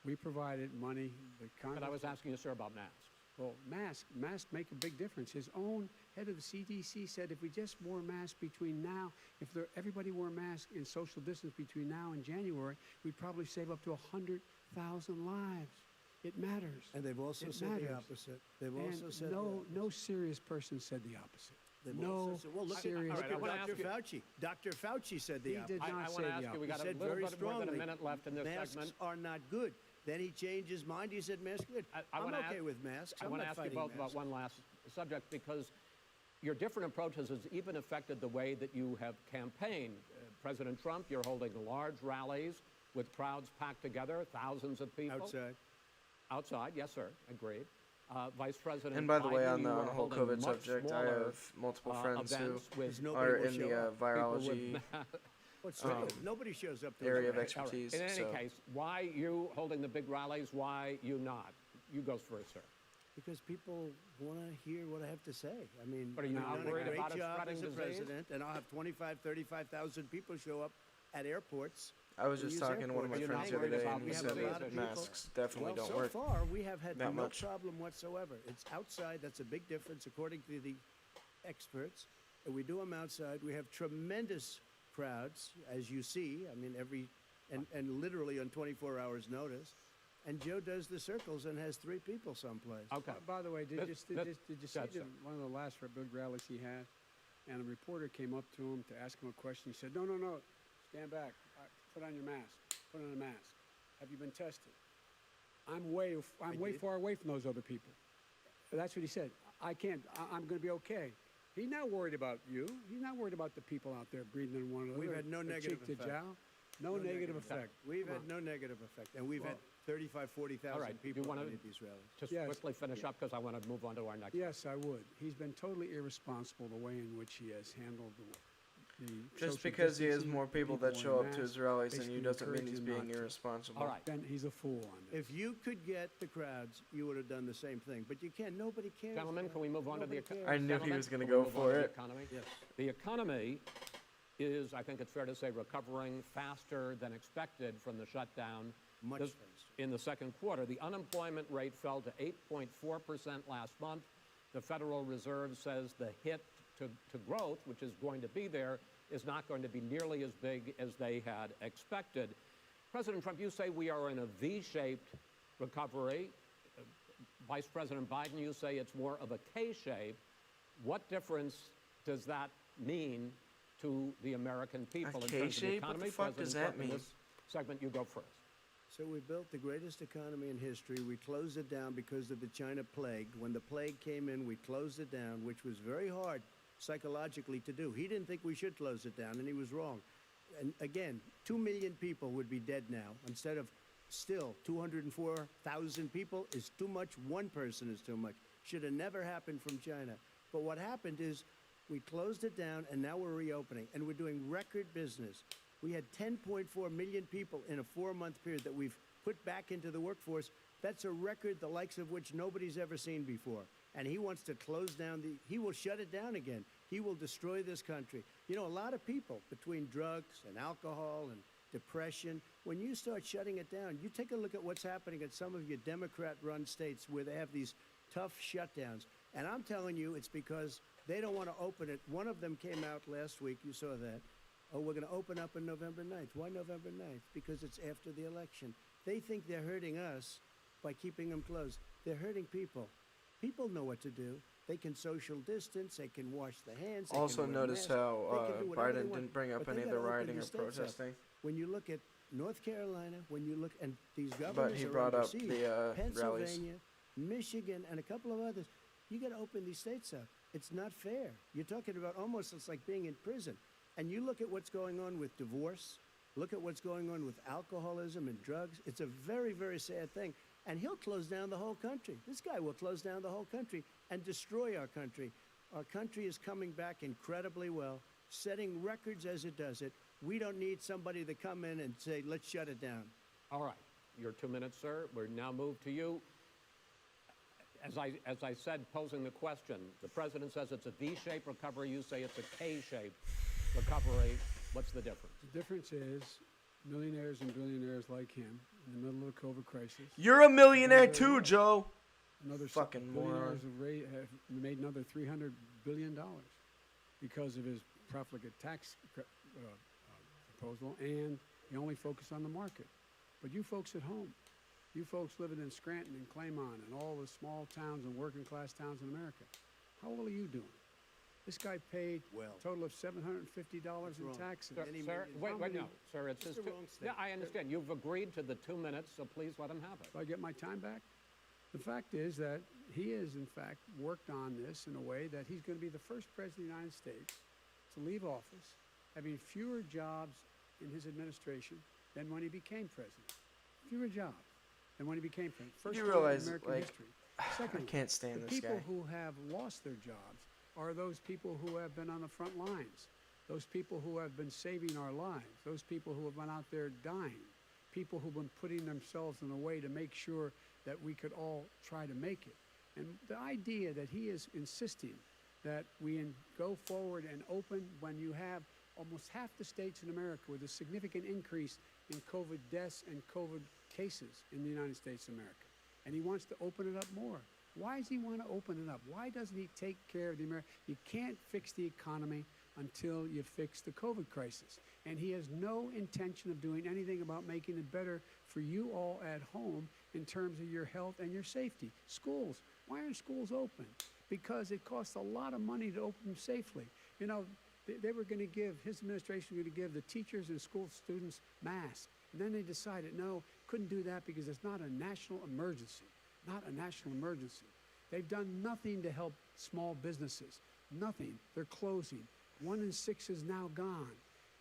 We provided money. The But I Congress. was asking you, sir, about masks. Well, masks make a big difference. His own head of the CDC said if we just wore masks between now, everybody wore masks in social distance between now and January, we'd probably save up to 100,000 lives. It matters. And they've also It said matters. the opposite. They've And also said no serious person said the opposite. They've No also said, well, look serious. all right, I at wanna Dr. ask you- Fauci. Dr. Fauci said the He opposite. did I not want say to the ask you, we opposite. got a He said little very bit more than a strongly, minute left in this masks segment. are not good. Then he changed his mind. He said masks are good. I I'm wanna okay ask- with masks. I I'm want to not ask you fighting both about masks. one last subject because your different approaches has even affected the way that you have campaigned. President Trump, you're holding large rallies with crowds packed together, thousands of people. Outside. Outside, yes, sir, agreed. Vice President And by the way, Biden, on the you are whole holding COVID much subject, I smaller, have multiple friends who events with There's nobody are will in show the up. virology What's true? Nobody shows up to area of the expertise. In any so. case, why you holding the big rallies? Why you not? You go first, sir. Because people want to hear what I have to say. I mean, But are you I've not done a worried great about it job spreading as a disease? president, and I'll have 35,000 people show up at airports. I was and just use talking to one of my airports. You're friends not the other worried day, about and he we said have a lot that of people- masks definitely Well, don't so work. far, we have had that no much. problem whatsoever. It's outside. That's a big difference, according to the experts. And we do them outside. We have tremendous crowds, as you see. I mean, and literally on 24 hours' notice. And Joe does the circles and has 3 people someplace. Okay. By the way, did you see Go ahead, the, sir. one of the last big rallies he had? And a reporter came up to him to ask him a question. He said, no, stand back. Put on your mask. Put on a mask. Have you been tested? I'm way did. far away from those other people. That's what he said. I'm going to be okay. He's not worried about you. He's not worried about the people out there breathing in one another. We've had no or negative cheek to effect. jowl. No negative effect. We've had no negative effect, and we've had 35, 40,000 All right, do you people wanna- at these rallies. Just Yes. quickly finish up because I want to move on to our next. Yes, I would. He's been totally irresponsible the way in which he has handled the Just social because he has distancing, more people that wearing show up to masks, his rallies than you basically doesn't mean he's encouraging being not to. irresponsible. All right. Then he's a fool on this. If you could get the crowds, you would have done the same thing. But you can't. Nobody cares. Gentlemen, can we move on to the Nobody economy? cares. I knew he was gonna go for it. Yes. The economy is, I think it's fair to say, recovering faster than expected from the shutdown. Much This- faster. In the second quarter, the unemployment rate fell to 8.4% last month. The Federal Reserve says the hit to growth, which is going to be there, is not going to be nearly as big as they had expected. President Trump, you say we are in a V-shaped recovery. Vice President Biden, you say it's more of a K-shape. What difference does that mean to the American people in terms of the K-shape? What the economy? fuck does President that Trump, in mean? this segment, you go first. So we built the greatest economy in history. We closed it down because of the China plague. When the plague came in, we closed it down, which was very hard psychologically to do. He didn't think we should close it down, and he was wrong. And again, 2 million people would be dead now instead of still 204,000 people is too much. One person is too much. Should have never happened from China. But what happened is we closed it down, and now we're reopening, and we're doing record business. We had 10.4 million people in a 4-month period that we've put back into the workforce. That's a record the likes of which nobody's ever seen before. And he wants to close down he will shut it down again. He will destroy this country. You know, a lot of people, between drugs and alcohol and depression, when you start shutting it down, you take a look at what's happening at some of your Democrat-run states where they have these tough shutdowns. And I'm telling you, it's because they don't want to open it. One of them came out last week, you saw that. Oh, we're going to open up on November 9th. Why November 9th? Because it's after the election. They think they're hurting us by keeping them closed. They're hurting people. People know what to do. They can social distance. They can wash their hands. They Also can wear notice masks, how they can do whatever they Biden want. didn't bring up But any they of the gotta open rioting or these states up. protesting. When you look at North Carolina, when you look, and these governors he are brought under up siege. the, rallies. Pennsylvania, Michigan, and a couple of others. You got to open these states up. It's not fair. You're talking about almost it's like being in prison. And you look at what's going on with divorce. Look at what's going on with alcoholism and drugs. It's a very, very sad thing. And he'll close down the whole country. This guy will close down the whole country and destroy our country. Our country is coming back incredibly well, setting records as it does it. We don't need somebody to come in and say, let's shut it down. All right, your 2 minutes, sir. We're now moved to you. As I said, posing the question, the president says it's a V-shaped recovery. You say it's a K-shaped recovery. What's the difference? The difference is millionaires and billionaires like him in the middle of the COVID crisis. You're a millionaire Those are too, right. Joe. Another Fucking billionaires moron. have made another $300 billion because of his profligate tax proposal, and he only focused on the market. But you folks at home, you folks living in Scranton and Claymont and all the small towns and working class towns in America, how well are you doing? This guy paid Well. a total of $750 in wrong. taxes. Sir, Many sir, millions. wait, no, sir, it's his the two. wrong state. Yeah, I understand. You've agreed to the 2 minutes, so please let him have it. Do I get my time back? The fact is that he has, in fact, worked on this in a way that he's going to be the first president of the United States to leave office having fewer jobs in his administration than when he became president. Fewer jobs than when he became president. First You time realize, in American like, history. I Secondly, can't stand the this people guy. who have lost their jobs are those people who have been on the front lines, those people who have been saving our lives, those people who have been out there dying, people who've been putting themselves in a way to make sure that we could all try to make it. And the idea that he is insisting that we go forward and open when you have almost half the states in America with a significant increase in COVID deaths and COVID cases in the United States of America. And he wants to open it up more. Why does he want to open it up? Why doesn't he take care of the American? You can't fix the economy until you fix the COVID crisis. And he has no intention of doing anything about making it better for you all at home in terms of your health and your safety. Schools. Why aren't schools open? Because it costs a lot of money to open them safely. You know, they were going to give, his administration was going to give the teachers and school students masks. And then they decided, no, couldn't do that because it's not a national emergency. Not a national emergency. They've done nothing to help small businesses. Nothing. They're closing. 1 in 6 is now gone.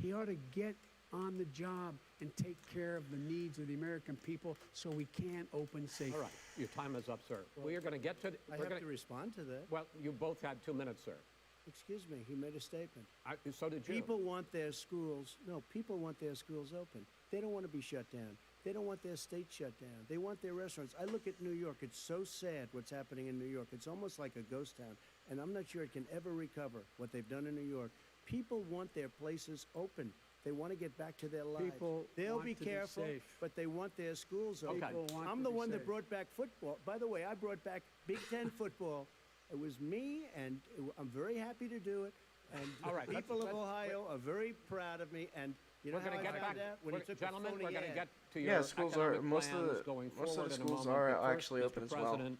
He ought to get on the job and take care of the needs of the American people so we can open safely. All right, your time is up, sir. We are going to get to. I have to respond to that. Well, you both had 2 minutes, sir. Excuse me, he made a statement. So did you. People want their schools, no, people want their schools open. They don't want to be shut down. They don't want their state shut down. They want their restaurants. I look at New York. It's so sad what's happening in New York. It's almost like a ghost town. And I'm not sure it can ever recover what they've done in New York. People want their places open. They want to get back to their lives. People They'll want be to be careful, safe. but they want their schools open. Okay. People want I'm to the be one that safe. brought back football. By the way, I brought back Big Ten football. It was me, and I'm very happy to do it. And All right, the people let's- of Ohio are very proud of me. And you know We're how going I to get found back. out? When he took a Gentlemen, phony we're going to ad. get to your Yeah, schools are economic most of plans the going most of forward the in a schools moment. are But first, actually Mr. open as well. President,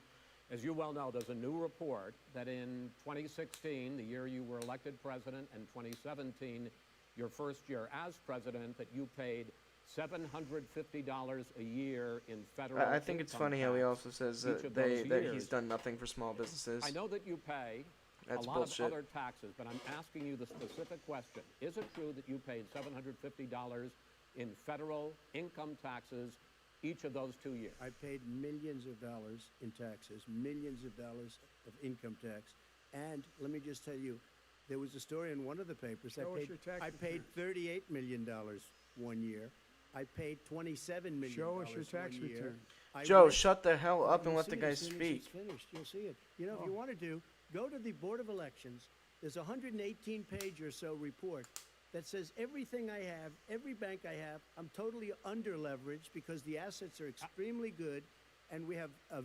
as you well know, there's a new report that in 2016, the year you were elected president, and 2017, your first year as president, that you paid $750 a year in federal I think it's income funny how he tax also says each that of those that years. he's done nothing for small businesses. I know that you pay That's a lot bullshit. of other taxes, but I'm asking you the specific question. Is it true that you paid $750 in federal income taxes each of those 2 years? I paid millions of dollars in taxes, millions of dollars of income tax. And let me just tell you, there was a story in one of the papers. Show us your tax I paid $38 million 1 year. I paid $27 million Show us your tax 1 year. return. I Joe, went- shut the hell up and You'll let the see it guy as soon as speak. it's finished. You'll see it. You know, if you want to do, go to the Board of Elections. There's a 118-page or so report that says everything I have, every bank I have, I'm totally under leveraged because the assets are extremely good, and we have a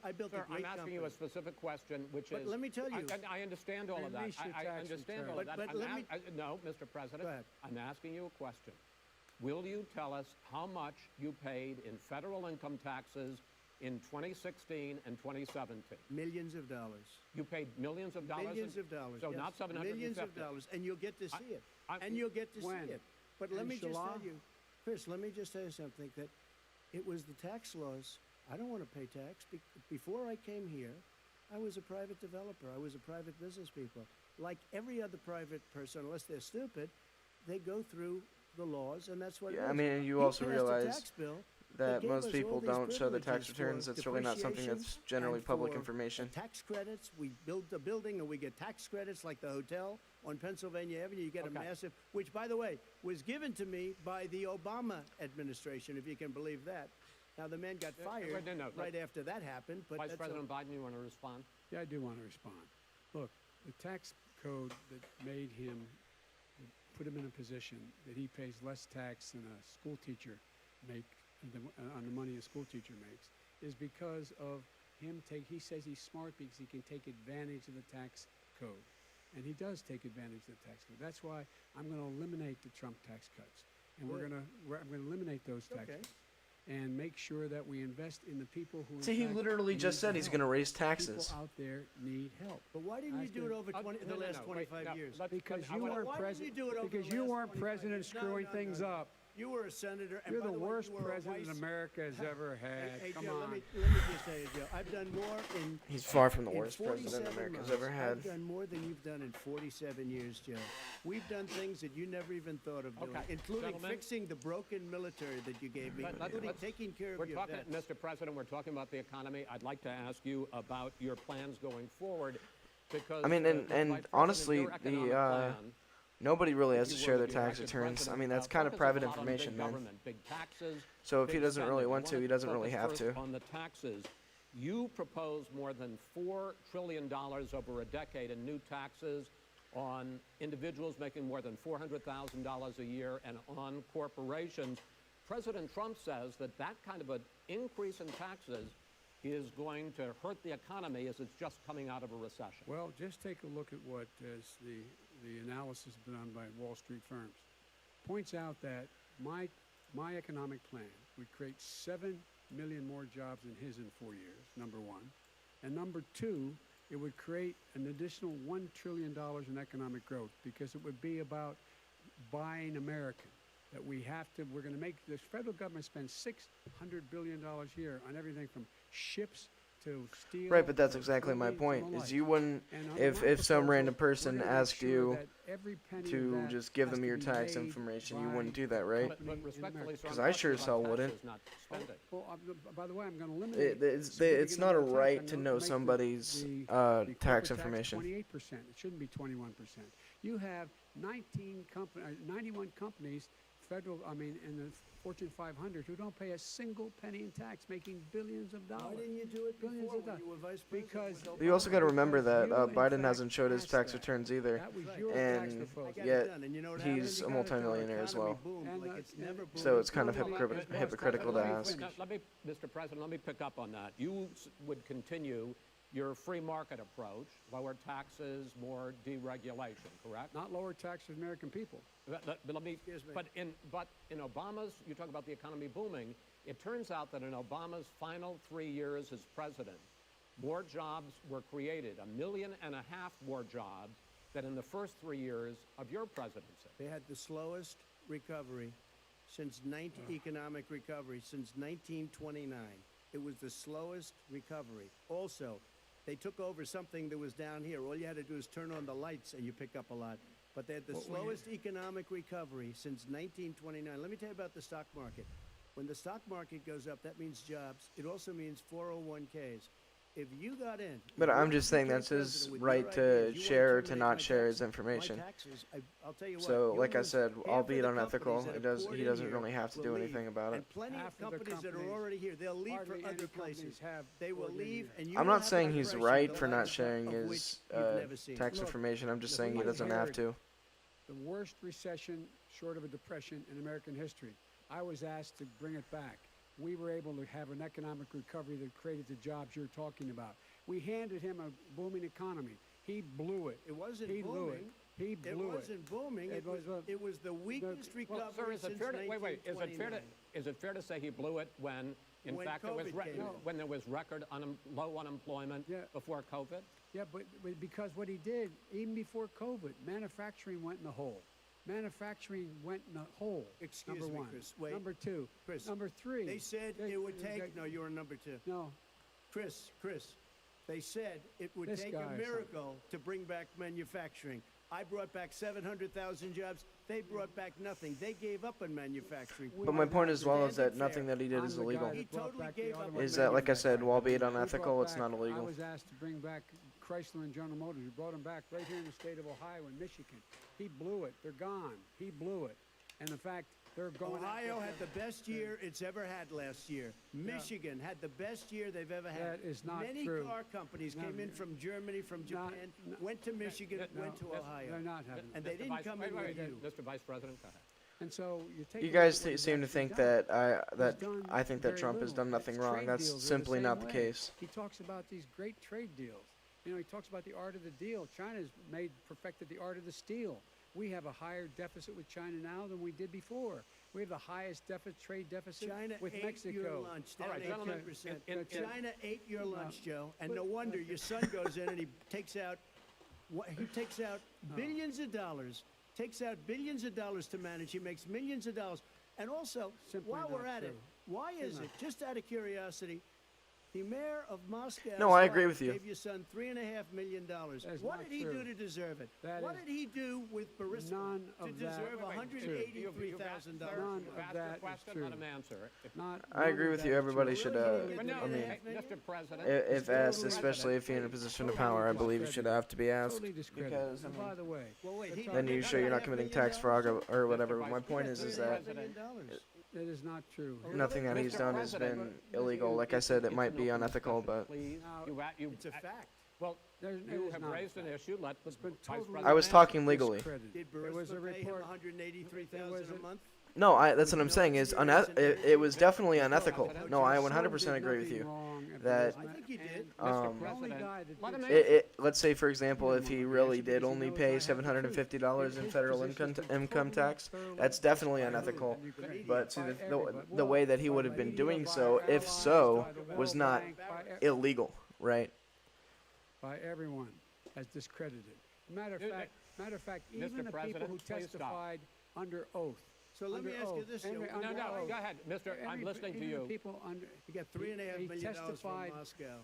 I built Sir, a great I'm asking company. you a specific question, which But is... let me tell you- I understand all of that. Release your I tax understand all return. of that. But let me- No, Mr. President. Go ahead. I'm asking you a question. Will you tell us how much you paid in federal income taxes in 2016 and 2017? Millions of dollars. You paid millions of dollars? Millions of dollars. So yes. not 750? Millions of dollars, and you'll get to see it. I- And you'll get to When? see it. But let In me just Shala? tell you, Chris, let me just tell you something, that it was the tax laws. I don't want to pay tax. Before I came here, I was a private developer. I was a private business people. Like every other private person, unless they're stupid, they go through the laws, and that's what it Yeah, is. I mean, you He also passed a realize tax bill that gave most us people all these don't show the tax privileges for returns. It's really not something that's depreciation generally and public for information. Tax credits. We build the building and we get tax credits like the hotel on Pennsylvania Avenue. You get Okay. a massive, which, by the way, was given to me by the Obama administration, if you can believe that. Now, the man got fired no, right after that happened, but Vice that's President Biden, you want to respond? Yeah, I do want to respond. Look, the tax code that made him, that put him in a position that he pays less tax than a school teacher on the money a school teacher makes is because of him he says he's smart because he can take advantage of the tax code. And he does take advantage of the tax code. That's why I'm going to eliminate the Trump tax cuts. And I'm going to eliminate those tax Okay. cuts and make sure that we invest in the people who, in See, he fact, literally just need said the he's help. going to raise taxes. People out there need help. But why didn't you Ask do it him. over the last 25 years? Because I you wanna- weren't Why didn't you president. do it over Because the you last weren't 25 president years? No, screwing no, things no. up. You were a senator. And You're by the way, worst you were a president vice- America has ever had. Hey, Come Joe, on. let me just tell you, Joe. I've done more in. He's far from the in worst president 47 America's months. ever had. I've done more than you've done in 47 years, Joe. We've done things that you never even thought of doing, Okay. including Gentlemen. fixing the broken military that you gave me, including let's- taking care We're of your talking, vets. Mr. President, we're talking about the economy. I'd like to ask you about your plans going forward, because I mean, and- Vice and President, honestly, your the, economic plan, Nobody really has if to you share were their to be tax elected returns. I president, mean, that's kind of focuses private a lot on big information, man. government, big taxes, So if he big doesn't really spending. I want to, wanna he doesn't really focus have first to. on the taxes. You propose more than $4 trillion over a decade in new taxes on individuals making more than $400,000 a year and on corporations. President Trump says that that kind of an increase in taxes is going to hurt the economy as it's just coming out of a recession. Well, just take a look at what the analysis done by Wall Street firms. Points out that my economic plan would create 7 million more jobs than his in 4 years, number one. And number two, it would create an additional $1 trillion in economic growth because it would be about buying American. That we're going to make, the federal government spends $600 billion a year on everything from ships to steal. Right, but that's from exactly my buildings point. and the Is like. you wouldn't, And under if my some random proposal, person we're gonna make asked sure you that every penny of to that just give has them to your be tax made information, you by wouldn't do that, right? But company in respectfully, America. sir, 'Cause I'm I talking sure as about hell wouldn't. taxes, not spending. Well, by the way, I'm going to eliminate. It's We're it's gonna not a attack right and to make know the- somebody's the tax corporate information. 28%. It shouldn't be 21%. You have 91 companies, in the Fortune 500, who don't pay a single penny in tax, making billions of dollars. Why didn't you do it Billions before of when dollars. you were vice president? Because with But you also got to remember that you, in Biden fact, hasn't showed his passed tax that. returns either, That was your and tax I proposal. got yet it done, and you know what he's happened? a You got it done. multimillionaire as well. Boomed And, like it's never boomed. So it's kind of No, no, hypocritical to Let me ask. finish. Let me, Mr. President, let me pick up on that. You would continue your free market approach, lower taxes, more deregulation, correct? Not lower tax for the American people. But let me, Excuse me. but in Obama's, you talk about the economy booming, it turns out that in Obama's final 3 years as president, more jobs were created, 1.5 million more jobs than in the first 3 years of your presidency. They had the slowest recovery economic recovery since 1929. It was the slowest recovery. Also, they took over something that was down here. All you had to do is turn on the lights and you pick up a lot. But they had the slowest economic recovery since 1929. Let me tell you about the stock market. When the stock market goes up, that means jobs. It also means 401ks. If you got in, But if I'm you just saying became that's his president with right your to ideas, you wanna share or to terminate not my share his taxes- information. My taxes, I'll tell you what. So, you'll like I lose said, half of albeit the unethical, companies that it does have poured he in doesn't here really have to will do leave. anything about it. And plenty Half of of the companies that are companies- already here, they'll leave hardly for any other companies places. have They will poured in leave, here. and you I'm will not have saying a he's depression, right the for not likes sharing of his which you've never seen. tax Look, information. I'm just look, saying he we doesn't have had- to. The worst recession short of a depression in American history. I was asked to bring it back. We were able to have an economic recovery that created the jobs you're talking about. We handed him a booming economy. He blew it. It wasn't He blew it. booming. He It blew it. wasn't booming. It It was, was, it was the weakest Well, recovery sir, is it since fair to, wait, is it fair to, 1929. is it fair to say he blew it when, in When fact, COVID came in. when there was record low unemployment Yeah. before COVID? Yeah, but because what he did, even before COVID, manufacturing went in the hole. Manufacturing went in the hole. Excuse number me, one. Chris, wait. Number two. Chris, Number three. They said it would take, no, you're number two. No. Chris, they said it would This take guy a is miracle to bring back manufacturing. I brought back 700,000 jobs. They brought back nothing. They gave up on manufacturing. But my point as well is that Standing nothing fair. that he did I'm is the guy illegal. that He brought totally back the gave up automotive Is that, like I said, manufacturing. albeit We brought unethical, it's back- not I illegal. was asked to bring back Chrysler and General Motors. We brought them back right here in the state of Ohio and Michigan. He blew it. They're gone. He blew it. And in fact, they're going. Ohio had the best year it's ever had last year. Michigan had the best year they've ever had. That is not Many true. car companies No, came in from Germany, from Japan, went to Michigan, went to They're Ohio. not having And it. they Mr. didn't Vice- come wait, in wait, with you. Mr. Vice President, go ahead. And so you take. You a look guys at what he's seem to actually think done. that He's done I think that very Trump has little. done nothing His wrong. trade That's deals are simply same not the way. case. He talks about these great trade deals. You know, he talks about the art of the deal. China's perfected the art of the steal. We have a higher deficit with China now than we did before. We have the highest trade deficit China with ate Mexico. your lunch, down All right, gentlemen, 18%. in- China ate your lunch, Joe, and no but- wonder your son goes in and he takes out billions of dollars, to manage. He makes millions of dollars. And also, Simply while we're not at it, true. why is it, just out of curiosity, the mayor of Moscow No, I agree with you. gave your son $3.5 million. That is What not did he do true. to deserve it? That What is- did he do with Burisma None to of that- deserve Wait, wait, $183,000? None You've of asked that a is question, true. let him answer. Not, I none agree of with that you. is Everybody true. should, Really? But no, I mean, Mr. President. if asked, totally especially if you're in a position of power, I believe you should have to be asked. Totally discredited. because, I And mean- by the way, Well, wait, he Then did you show you're not $3.5 committing million? tax fraud or whatever. But my Vice point is that President. that is not true. nothing that he's Mr. done has President, been but- illegal. Like I said, it It's might an be open unethical, discussion, but please. Now, It's a fact. Well, It you is have not a raised an fact. issue. Let the It's been Vice totally President. I was talking legally. discredited. Did There was a Burisma pay him report. $183,000 a month? no, that's what I'm saying. Is it was definitely unethical. No, I 100% Did agree with nothing you. wrong at that- Burisma, I think he did. and Um, the only President, guy that let did him something- Let's say, for example, if he really did only pay knows I have the truth. $750 in His federal position's been income totally, tax, thoroughly that's definitely discredited, unethical. and you can- But see, by the everybody. way that he Well, would have by been media, doing by so, our if allies, so, by the was World not Bank, by illegal, right? by everyone as discredited. Matter of Mr. fact, even the people President, who please stop. testified under oath So let me ask you this, Joe. No, go ahead, Mister. I'm listening to even the you. people under, You got $3.5 million from Moscow.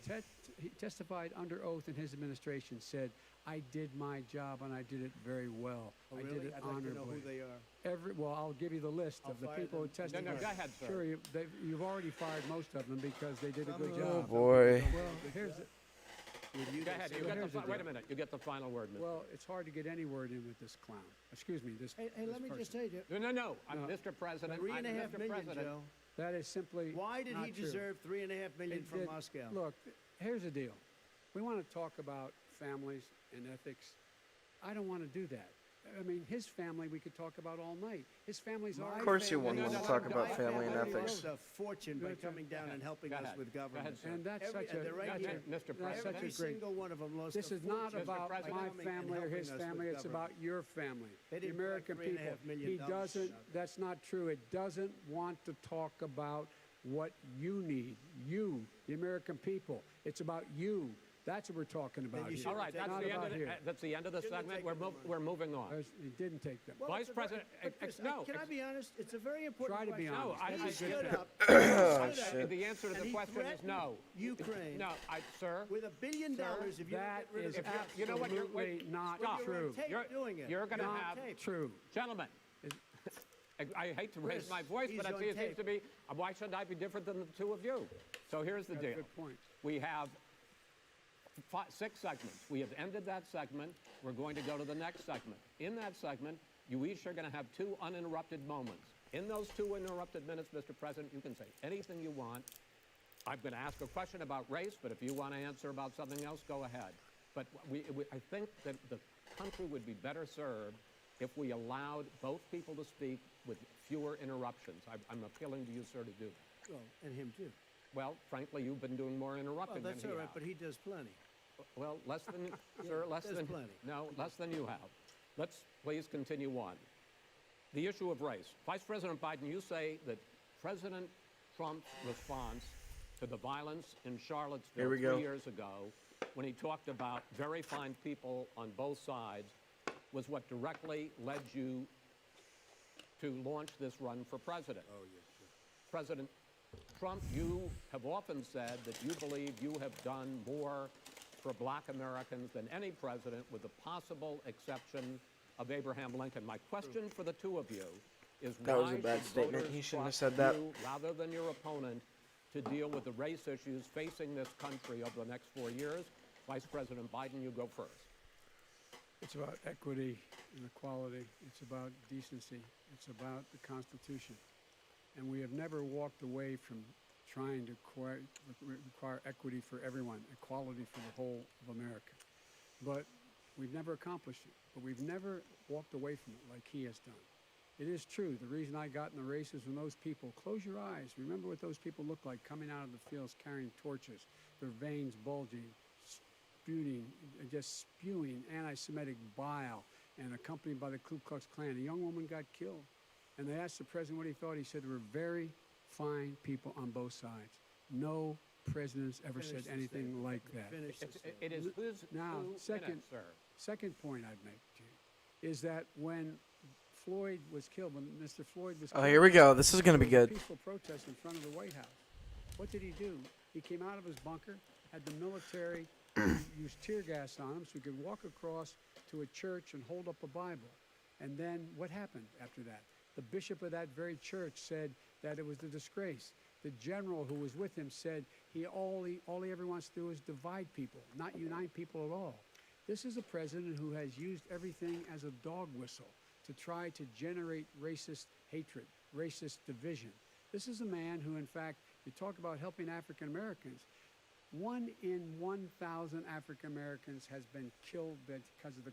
He testified under oath in his administration, said, I did my job and I did it very well. Oh, I really? did it I'd like to know honorably. who they are. Well, I'll give you the list I'll of the fire people who them. testified. No, go ahead, sir. Sure, you've already fired most of them because they did a good Some job. Oh boy. Well, here's the, With you, Go they ahead. say- You get here's the the wait a deal. minute. You get the final word, Mister. well, it's hard to get any word in with this clown. Excuse me, this. Hey, this let me just person. tell you, No. I'm No. Mr. President. $3.5 I'm Mr. million, President. Joe. That is simply Why did not he true. deserve $3.5 million It from did- Moscow? Look, here's the deal. We want to talk about families and ethics. I don't want to do that. I mean, his family we could talk about all night. His family's already. Of course you family wouldn't want to talk lost- about my family and family ethics. lost a fortune by Go ahead. coming down and helping Go us ahead. with Go ahead, government. sir. And that's Every- such and a. they're right that's here. a- Mr. That's President. such Every a great. single one of them lost This a is not fortune about by President. my coming and family or helping his us with family. It's government. about your family, They the didn't collect American people. $3.5 million He doesn't. That's not true. It doesn't want to talk about what you need. You, the American people. It's about you. That's what we're talking about you here. should All right. Take That's Not the end about of here. that's the end of the Shouldn't have segment. taken the money. We're moving on. He didn't take them. Well, Vice it's a very- President, but Chris, no, Can I be honest? It's a very important Try to be question. honest. I- He I- stood I- up. Oh, stood up, shit. The answer to and the he question is threatened no. Ukraine No, sir. with $1 billion if you don't That get rid of is the tax. you know what, you're- absolutely wait, not stop. You're on true. tape doing it. You're going to You're on have tape. True. Gentlemen. I hate to raise Chris, my voice, he's but I on see it seems tape. to be. Why shouldn't I be different than the two of you? So here's the That's a deal. good point. We have 6 segments. We have ended that segment. We're going to go to the next segment. In that segment, you each are going to have 2 uninterrupted moments. In those 2 uninterrupted minutes, Mr. President, you can say anything you want. I'm going to ask a question about race, but if you want to answer about something else, go ahead. But I think that the country would be better served if we allowed both people to speak with fewer interruptions. I'm appealing to you, sir, to do that. Well, and him too. Well, frankly, you've been doing more Well, interrupting that's than all he right, has. but he does plenty. Well, less than, sir, less there's than, plenty. no, less than you have. Let's please continue on. The issue of race. Vice President Biden, you say that President Trump's response to the violence in Charlottesville Here we 3 go. years ago, when he talked about very fine people on both sides, was what directly led you to launch this run for president. Oh, yes, sir. President Trump, you have often said that you believe you have done more for black Americans than any president, with the possible exception of Abraham Lincoln. My question for the two of you is That was a why bad should statement. voters He shouldn't have trust said that. you rather than your opponent to deal with the race issues facing this country over the next 4 years? Vice President Biden, you go first. It's about equity and equality. It's about decency. It's about the Constitution. And we have never walked away from trying to require equity for everyone, equality for the whole of America. But we've never accomplished it. But we've never walked away from it like he has done. It is true. The reason I got in the race is when those people, close your eyes, remember what those people looked like coming out of the fields carrying torches, their veins bulging, just spewing anti-Semitic bile, and accompanied by the Ku Klux Klan. A young woman got killed. And they asked the president what he thought. He said there were very fine people on both sides. No president's ever said anything like that. Finish this thing. It is who's Now, who second- minutes, sir. Second point I'd make to you is that when Floyd was killed, when Mr. Floyd was Oh, killed, here we go. This is going to be there was a good. peaceful protest in front of the White House. What did he do? He came out of his bunker, had the military use tear gas on him so he could walk across to a church and hold up a Bible. And then what happened after that? The bishop of that very church said that it was a disgrace. The general who was with him said all he ever wants to do is divide people, not unite people at all. This is a president who has used everything as a dog whistle to try to generate racist hatred, racist division. This is a man who, in fact, you talk about helping African Americans. 1 in 1,000 African Americans has been killed because of the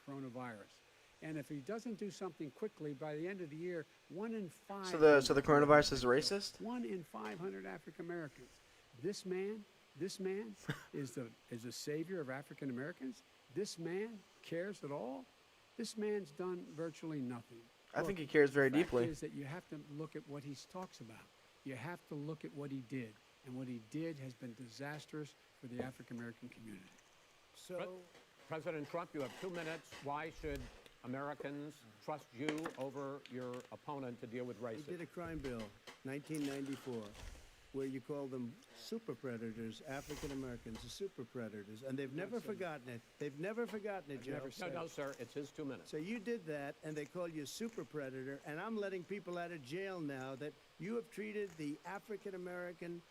coronavirus. And if he doesn't do something quickly, by the end of the year, 1 in 5. So the coronavirus is racist? 1 in 500 African Americans. This man is the savior of African Americans. This man cares at all. This man's done virtually nothing. I think he cares very The fact deeply. is that you have to look at what he talks about. You have to look at what he did, and what he did has been disastrous for the African American community. So, President Trump, you have 2 minutes. Why should Americans trust you over your opponent to deal with They racism? did a crime bill, 1994, where you call them super predators, African Americans, the super predators, and they've never forgotten it. They've never forgotten it, Joe. No, sir, it's his 2 minutes. So you did that, and they call you a super predator, and I'm letting people out of jail now that you have treated the African American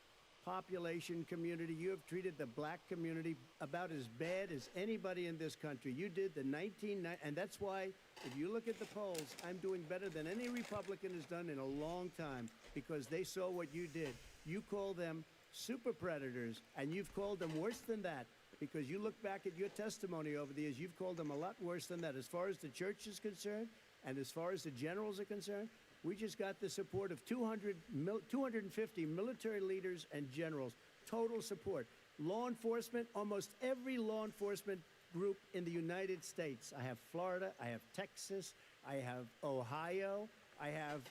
population community, you have treated the black community about as bad as anybody in this country. You did the 1990, and that's why, if you look at the polls, I'm doing better than any Republican has done in a long time, because they saw what you did. You call them super predators, and you've called them worse than that, because you look back at your testimony over the years, you've called them a lot worse than that. As far as the church is concerned, and as far as the generals are concerned, we just got the support of 250 military leaders and generals, total support. Law enforcement, almost every law enforcement group in the United States. I have Florida, I have Texas, I have Ohio, I have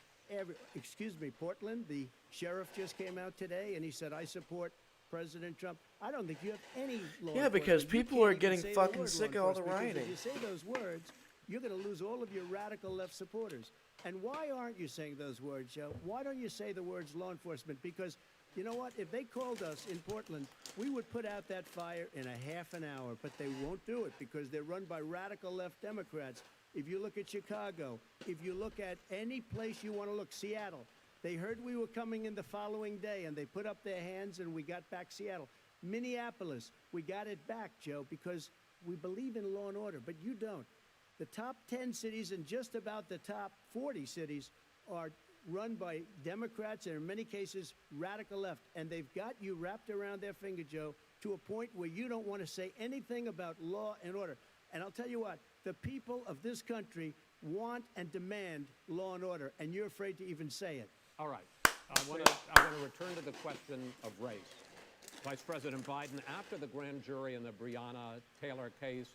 Portland. The sheriff just came out today and he said, I support President Trump. I don't think you have any law Yeah, enforcement. because You people can't are even getting say the fucking word sick law of all the enforcement, because rioting. if you say those words, you're going to lose all of your radical left supporters. And why aren't you saying those words, Joe? Why don't you say the words law enforcement? Because you know what? If they called us in Portland, we would put out that fire in a half an hour, but they won't do it because they're run by radical left Democrats. If you look at Chicago, if you look at any place you want to look, Seattle, they heard we were coming in the following day and they put up their hands and we got back Seattle. Minneapolis, we got it back, Joe, because we believe in law and order, but you don't. The top 10 cities and just about the top 40 cities are run by Democrats and in many cases radical left. And they've got you wrapped around their finger, Joe, to a point where you don't want to say anything about law and order. And I'll tell you what, the people of this country want and demand law and order, and you're afraid to even say it. All right. I want to return to the question of race. Vice President Biden, after the grand jury in the Breonna Taylor case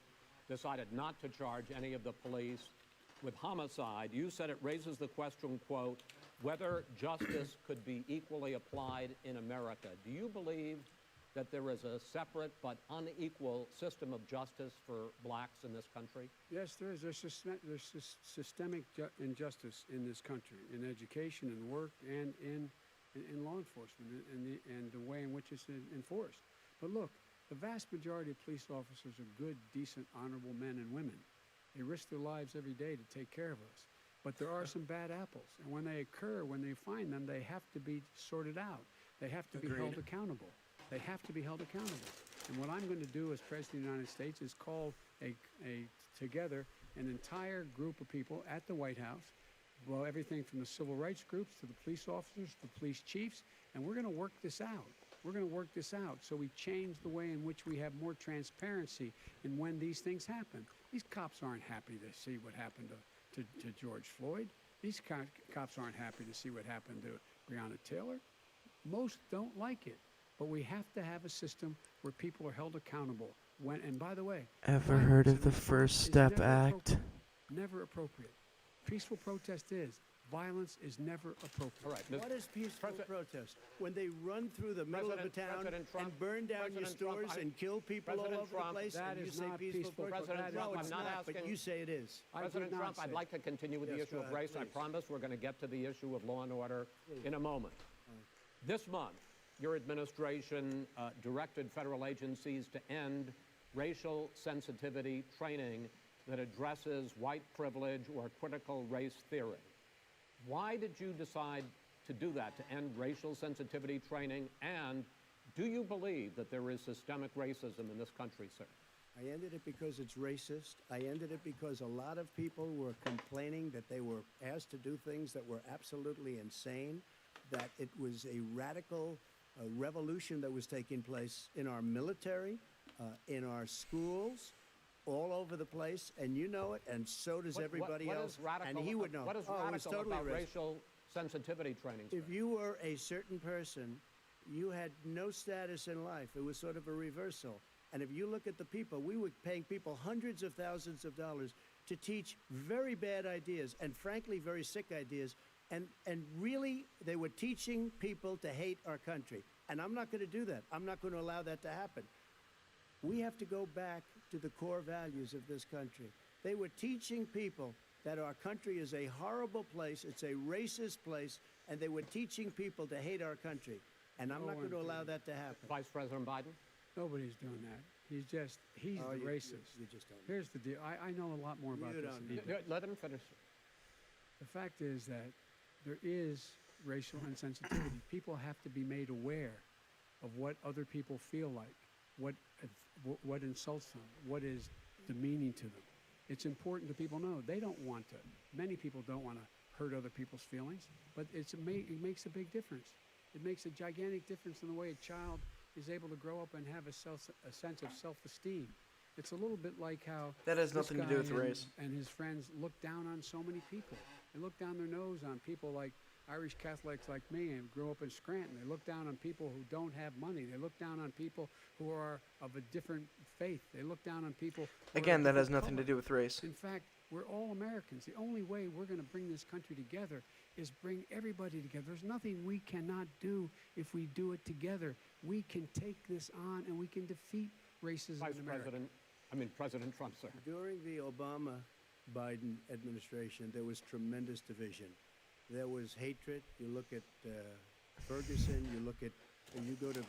decided not to charge any of the police with homicide, you said it raises the question, quote, whether justice could be equally applied in America. Do you believe that there is a separate but unequal system of justice for blacks in this country? Yes, there is. There's systemic injustice in this country, in education and work and in law enforcement and the way in which it's enforced. But look, the vast majority of police officers are good, decent, honorable men and women. They risk their lives every day to take care of us. But there are some bad apples. And when they occur, when they find them, they have to be sorted out. They have to be held accountable. They have to be held accountable. And what I'm going to do as President of the United States is call together an entire group of people at the White House, well, everything from the civil rights groups to the police officers, the police chiefs, and we're going to work this out. We're going to work this out so we change the way in which we have more transparency in when these things happen. These cops aren't happy to see what happened to George Floyd. These cops aren't happy to see what happened to Breonna Taylor. Most don't like it. But we have to have a system where people are held accountable. And by the way, Ever heard of the First Step Act? Never appropriate. Peaceful protest is. Violence is never appropriate. All right. What is peaceful protest? When they run through the middle of a town President Trump, and burn down your President Trump, stores and kill people all President over Trump, the place, that and you is say not peaceful peaceful protest? President No, Trump, it's I'm not not, but asking- you say it is. President did not Trump, say I'd it. like to continue with the Yes, issue go of ahead, race. I please. promise we're going to get to the issue of law and order in a moment. This month, your administration directed federal agencies to end racial sensitivity training that addresses white privilege or critical race theory. Why did you decide to do that, to end racial sensitivity training? And do you believe that there is systemic racism in this country, sir? I ended it because it's racist. I ended it because a lot of people were complaining that they were asked to do things that were absolutely insane, that it was a radical revolution that was taking place in our military, in our schools, all over the place, and you know it, and so does everybody what else, is radical, and he would know. What is Oh, it was radical totally about racist. racial sensitivity training, sir? If you were a certain person, you had no status in life. It was sort of a reversal. And if you look at the people, we were paying people hundreds of thousands of dollars to teach very bad ideas and frankly very sick ideas. And really, they were teaching people to hate our country. And I'm not going to do that. I'm not going to allow that to happen. We have to go back to the core values of this country. They were teaching people that our country is a horrible place, it's a racist place, and they were teaching people to hate our country. And I'm not going to allow that to happen. Vice President Biden? Nobody's doing that. He's Oh, the you- racist. you just don't know. Here's the deal. I know a lot more about You this don't than he know. does. Let him finish. The fact is that there is racial insensitivity. People have to be made aware of what other people feel like, what insults them, what is demeaning to them. It's important that people know they don't want to. Many people don't want to hurt other people's feelings, but it makes a big difference. It makes a gigantic difference in the way a child is able to grow up and have a sense of self-esteem. It's a little bit like how That has this nothing to do guy with race. and his friends look down on so many people. They look down their nose on people like Irish Catholics like me and grew up in Scranton. They look down on people who don't have money. They look down on people who are of a different faith. They look down on people who are Again, of that has different nothing to color. do with race. In fact, we're all Americans. The only way we're going to bring this country together is bring everybody together. There's nothing we cannot do if we do it together. We can take this on and we can defeat racism Vice in America. President Trump, sir. During the Obama-Biden administration, there was tremendous division. There was hatred. You look at Ferguson. You go to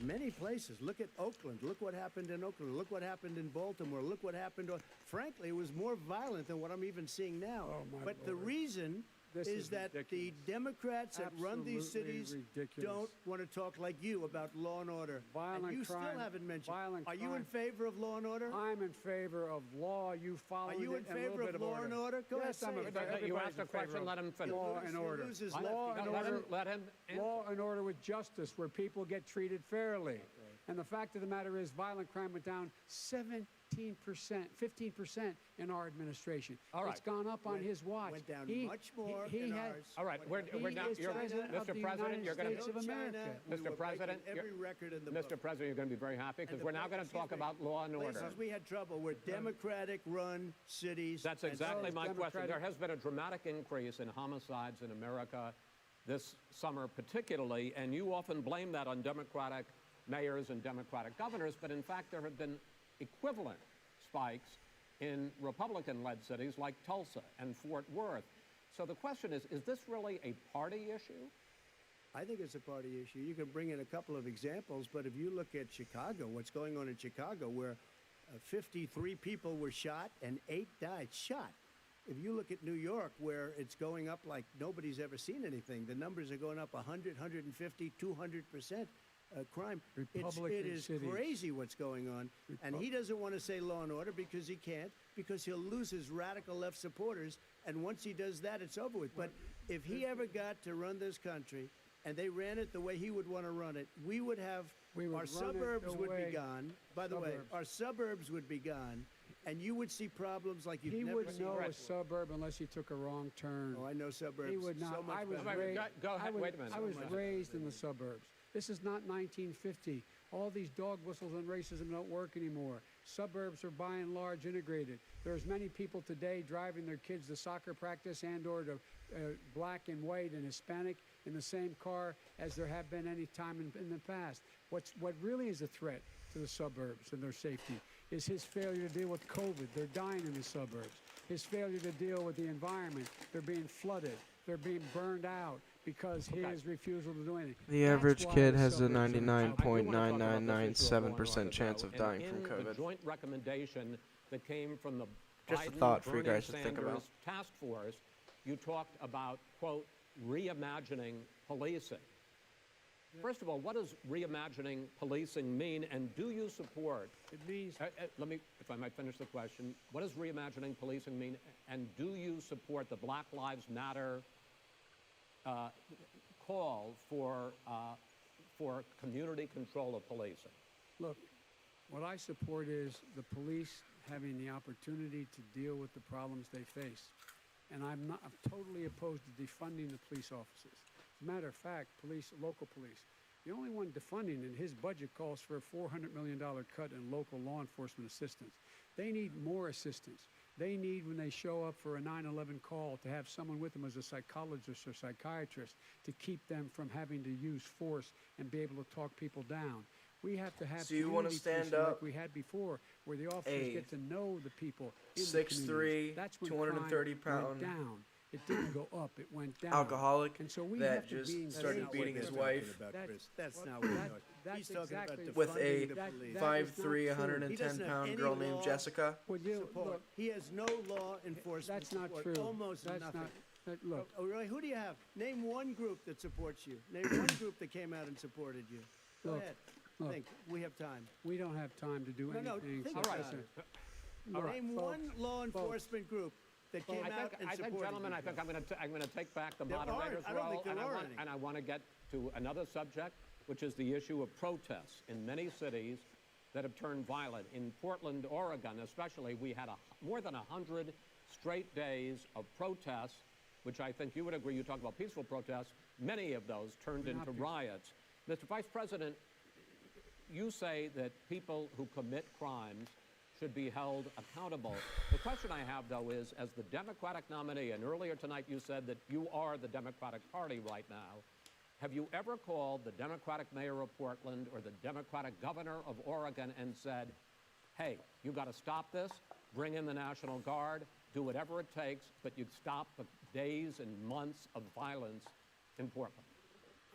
many places. Look at Oakland. Look what happened in Oakland. Look what happened in Baltimore. Look what happened. Frankly, it was more violent than what I'm even seeing now. Oh, my but the Lord. reason This is is that the ridiculous. Democrats that run these Absolutely cities ridiculous. don't want to talk like you about law and order. Violent and you crime- still haven't mentioned. violent Are you in crime. favor of law and order? I'm in favor of law. You follow Are you in favor of law and order? Go ahead, Yes, I'm say in it. favor. You Everybody's asked a in favor question, of let him finish. Law and He order. loses Law left. and Let order. him, let him answer. Law and order with justice, where people get treated fairly. And the fact of the matter is, violent crime went down 15% in our administration. All right. It's gone up on his watch. Went down He- much more he in had- ours. All right, we're He now. is president of the Mr. President, United you're going States to. of America. We Mr. were President, breaking every record in the Mr. book. President, you're going to be very happy because And we're the now going to excuse talk me, about law and order. Places we had trouble were Democratic-run cities. That's and exactly so- my question. Democratic- There has been a dramatic increase in homicides in America this summer, particularly, and you often blame that on Democratic mayors and Democratic governors, but in fact, there have been equivalent spikes in Republican-led cities like Tulsa and Fort Worth. So the question is this really a party issue? I think it's a party issue. You can bring in a couple of examples, but if you look at Chicago, what's going on in Chicago, where 53 people were shot and 8 died shot. If you look at New York, where it's going up like nobody's ever seen anything, the numbers are going up 100, 150, 200% crime. It Republican is cities. crazy what's going on. And he doesn't want to say law and order because he can't, because he'll lose his radical left supporters. And once he does that, it's over with. But if he ever got to run this country and they ran it the way he would want to run it, we would have We would our run it suburbs the would be way- gone. By the way, Suburbs. our suburbs would be gone, and you would see problems like you've He never wouldn't seen know before. a suburb unless he took a wrong turn. Oh, I know suburbs. He would not. So much I was better. Wait, raised. go ahead. Wait a minute. I was So much raised in the suburbs. This is not 1950. All these dog whistles and racism don't work anymore. Suburbs are by and large integrated. There's many people today driving their kids to soccer practice and/or to black and white and Hispanic in the same car as there have been any time in the past. What really is a threat to the suburbs and their safety is his failure to deal with COVID. They're dying in the suburbs. His failure to deal with the environment. They're being flooded. They're being burned out because his refusal to do anything. The That's average why kid the has a suburbs are in trouble. I do wanna talk about this issue of law and 99.9997% order, chance though, of and dying from in the COVID. joint recommendation that came from the Just a Biden, thought for you Bernie guys to think Sanders about. task force, you talked about, quote, reimagining policing. First of all, what does reimagining policing mean, and do you support? It means Let me, if I might finish the question. What does reimagining policing mean, and do you support the Black Lives Matter call for community control of policing? Look, what I support is the police having the opportunity to deal with the problems they face. And I'm totally opposed to defunding the police officers. As a matter of fact, local police, the only one defunding in his budget calls for a $400 million cut in local law enforcement assistance. They need more assistance. They need, when they show up for a 9/11 call, to have someone with them as a psychologist or psychiatrist to keep them from having to use force and be able to talk people down. We have to have So you wanna community stand policing up- like we had before, where the officers A get to know the people in the 6'3", communities. That's when 230 crime pound went down. It didn't go up, it went down. alcoholic And so we that have to just be started not what beating they're his talking wife about, That- Chris. That's well, not what that- he's that's talking about exactly- with a defunding the police. That- 5'3", not true. 110 have pound any girl named law Jessica. Would you, support. look, He has no law enforcement that's not support, true. almost That's nothing. not, look, Oh, really? Who do you have? Name one group that supports you. Name one group that came out and supported you. Go Look, ahead. look. Think. We have time. we don't have time to do No, anything. think so about listen, it. look, Name folks, one law enforcement group that came out and I think, supported gentlemen, you. I think I'm going to take back the There aren't. moderator's I don't role, think there are any. and I want to get to another subject, which is the issue of protests in many cities that have turned violent. In Portland, Oregon, especially, we had more than 100 straight days of protests, which I think you would agree. You talk about peaceful protests. Many of those turned into riots. Mr. Vice President, you say that people who commit crimes should be held accountable. The question I have, though, is, as the Democratic nominee, and earlier tonight you said that you are the Democratic Party right now, have you ever called the Democratic mayor of Portland or the Democratic governor of Oregon and said, hey, you got to stop this, bring in the National Guard, do whatever it takes, but you stop the days and months of violence in Portland?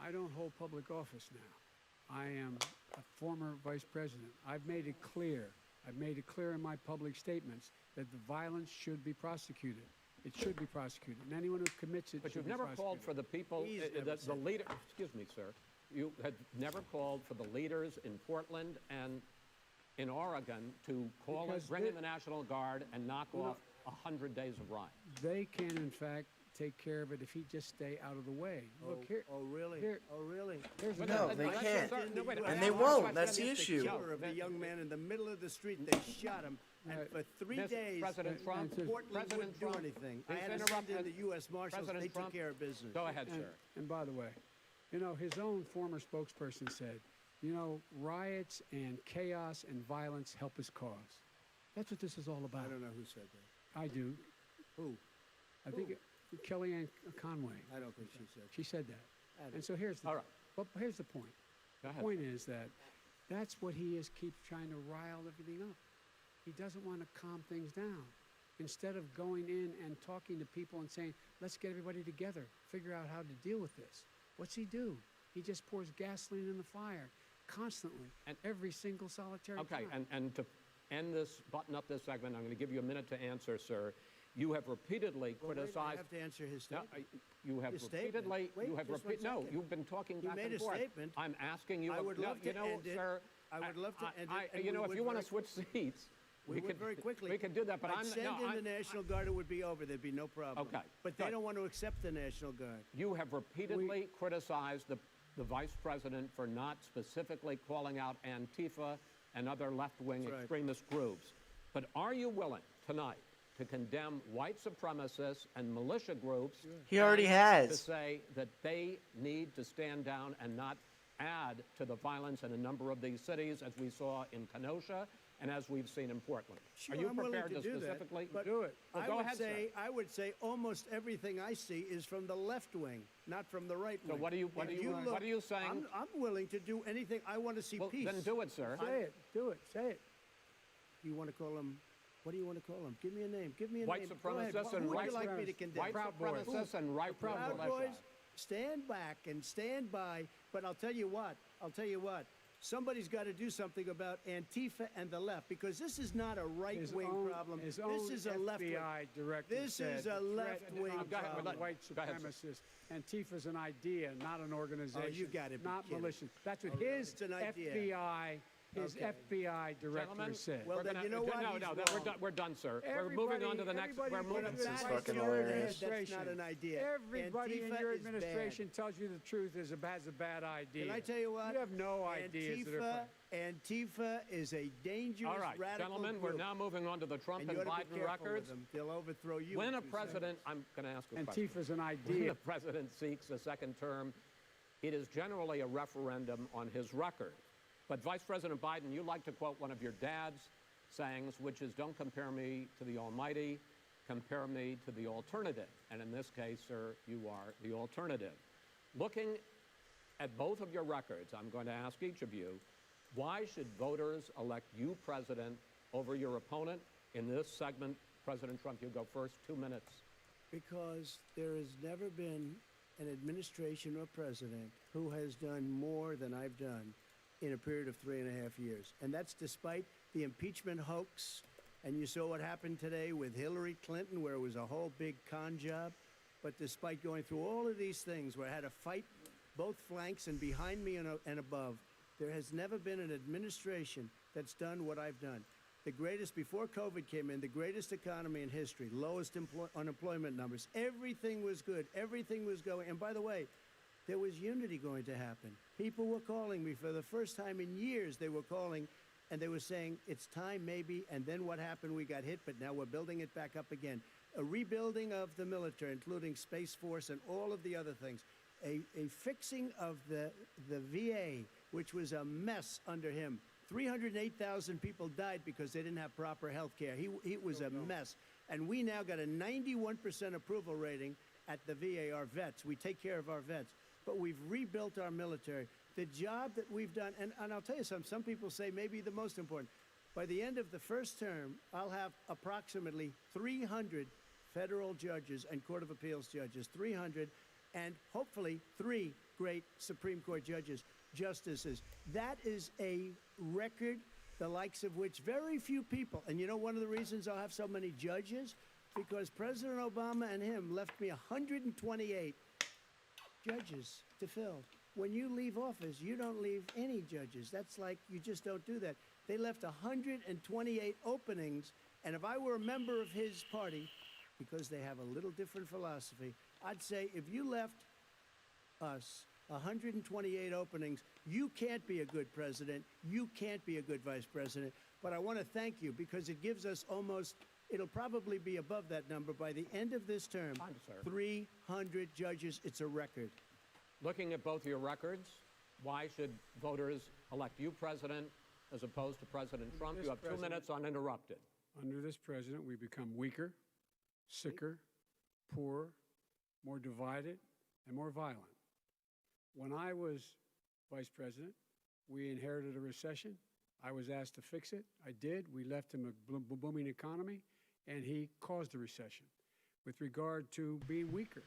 I don't hold public office now. I am a former vice president. I've made it clear in my public statements that the violence should be prosecuted. It should be prosecuted, and anyone who commits it But should you've be never prosecuted. called for the people, He's never the said leader, excuse me, sir, you had never called for the leaders in Portland and in Oregon to Because bring in they- the National Guard and knock Well, off 100 days of riots. They can, in fact, take care of it if he just stay out of the way. Look here. Oh, really? here- Oh, really? There's But No, that- they that's- can't. sir, no, wait, And I- they I- won't. I- That's the The issue. killer of the young man in the middle of the street. They shot him, and Right. for 3 Mr. days, President Trump, Portland President wouldn't do Trump, anything. I please had to send interrupt in and- the U.S. Marshals. President They Trump, took care of business. Go ahead, And, sir. and by the way, you know, his own former spokesperson said, you know, riots and chaos and violence help his cause. That's what this is all about. I don't know who said that. I do. Who? I think Kellyanne Conway. I don't think she said. She said I that. don't- And so here's the All right. But here's the point. Go The ahead. point is that that's what he is keeps trying to rile everything up. He doesn't want to calm things down. Instead of going in and talking to people and saying, let's get everybody together, figure out how to deal with this. What's he do? He just pours gasoline in the fire constantly And- every single solitary Okay, time. and to end this, button up this segment, I'm going to give you a minute to answer, sir. You have repeatedly Well, wait, I criticized. have to answer his No, statement. you have His statement. repeatedly. Wait, you have just one no. second. You've been talking You back made and a forth. statement. I'm asking you. I would love to you know, end it. sir. I would love to end it, and you we know, if would you want to very- switch seats, We would could very quickly. We could do that, but I'd I'm send no. in I'm- the National Guard, it would be over. There'd be no problem. Okay, But they good. don't want to accept the National Guard. You have repeatedly criticized the vice president for not specifically calling out Antifa and other left-wing That's right. extremist groups. But are you willing tonight to condemn white supremacists and militia groups? He already and has. To say that they need to stand down and not add to the violence in a number of these cities, as we saw in Kenosha and as we've seen in Portland. Sure, are you I'm willing prepared to do that, specifically but Do it. Well, I go would ahead, say, sir. I would say almost everything I see is from the left wing, not from the right So wing. what are you- what If are you- look- what are you saying? I'm willing to do anything. I want to see Well, peace. then do it, sir. Say it. Do it. Say it. You want to call him? What do you want to call him? Give me a name. Give me a White name. Go ahead. supremacists Who and would right you like me to supremacists. condemn? White Proud Boys. supremacists and right-wing Proud militia. Boys, stand back and stand by. But I'll tell you what. Somebody's got to do something about Antifa and the left, because this is not a right-wing problem. His This own is a left-wing. FBI director This said is a the threat left-wing of Go ahead, problem. let- white go ahead, sir. supremacists. Antifa's an idea, not an organization. you gotta be Not kidding. militia. That's what Oh, his it's an idea. His Okay. FBI director Gentlemen, said. Well, we're then gonna- you know what? No, He's no, wrong. we're done, sir. We're moving on to the next. We're Everybody moving. in This your is That's fucking your hilarious. That's not an idea. Everybody in Antifa your is bad. administration tells you the truth has a bad idea. Can I tell you what? You have no ideas that are. Antifa is a dangerous All right, radical gentlemen, group. we're now moving on to the Trump and and you ought to be Biden careful with records. them. They'll overthrow you. When in a 2 president, I'm going to ask a question. Antifa's an When idea. the president seeks a second term, it is generally a referendum on his record. But Vice President Biden, you like to quote one of your dad's sayings, which is, don't compare me to the almighty, compare me to the alternative. And in this case, sir, you are the alternative. Looking at both of your records, I'm going to ask each of you, why should voters elect you president over your opponent in this segment. President Trump, you go first, 2 minutes. Because there has never been an administration or president who has done more than I've done in a period of 3.5 years. And that's despite the impeachment hoax. And you saw what happened today with Hillary Clinton, where it was a whole big con job. But despite going through all of these things, where I had to fight both flanks and behind me and above, there has never been an administration that's done what I've done. The greatest, before COVID came in, the greatest economy in history, lowest unemployment numbers. Everything was good. Everything was going. And by the way, there was unity going to happen. People were calling me for the first time in years. They were calling and they were saying, it's time maybe. And then what happened? We got hit, but now we're building it back up again. A rebuilding of the military, including Space Force and all of the other things. A fixing of the VA, which was a mess under him. 308,000 people died because they didn't have proper health care. It was a mess. And we now got a 91% approval rating at the VA, our vets. We take care of our vets. But we've rebuilt our military. The job that we've done, and I'll tell you something, some people say maybe the most important. By the end of the first term, I'll have approximately 300 federal judges and Court of Appeals judges, 300, and hopefully 3 great Supreme Court justices. That is a record, the likes of which very few people, and you know one of the reasons I'll have so many judges? Because President Obama and him left me 128 judges to fill. When you leave office, you don't leave any judges. That's like, you just don't do that. They left 128 openings, and if I were a member of his party, because they have a little different philosophy, I'd say if you left us 128 openings, you can't be a good president, you can't be a good vice president. But I want to thank you because it gives us almost, it'll probably be above that number by the end of this term. Fine, sir. 300 judges, it's a record. Looking at both your records, why should voters elect you president as opposed to President Trump? this You have 2 president- minutes uninterrupted. Under this president, we become weaker, sicker, poorer, more divided, and more violent. When I was vice president, we inherited a recession. I was asked to fix it. I did. We left him a booming economy, and he caused the recession. With regard to being weaker,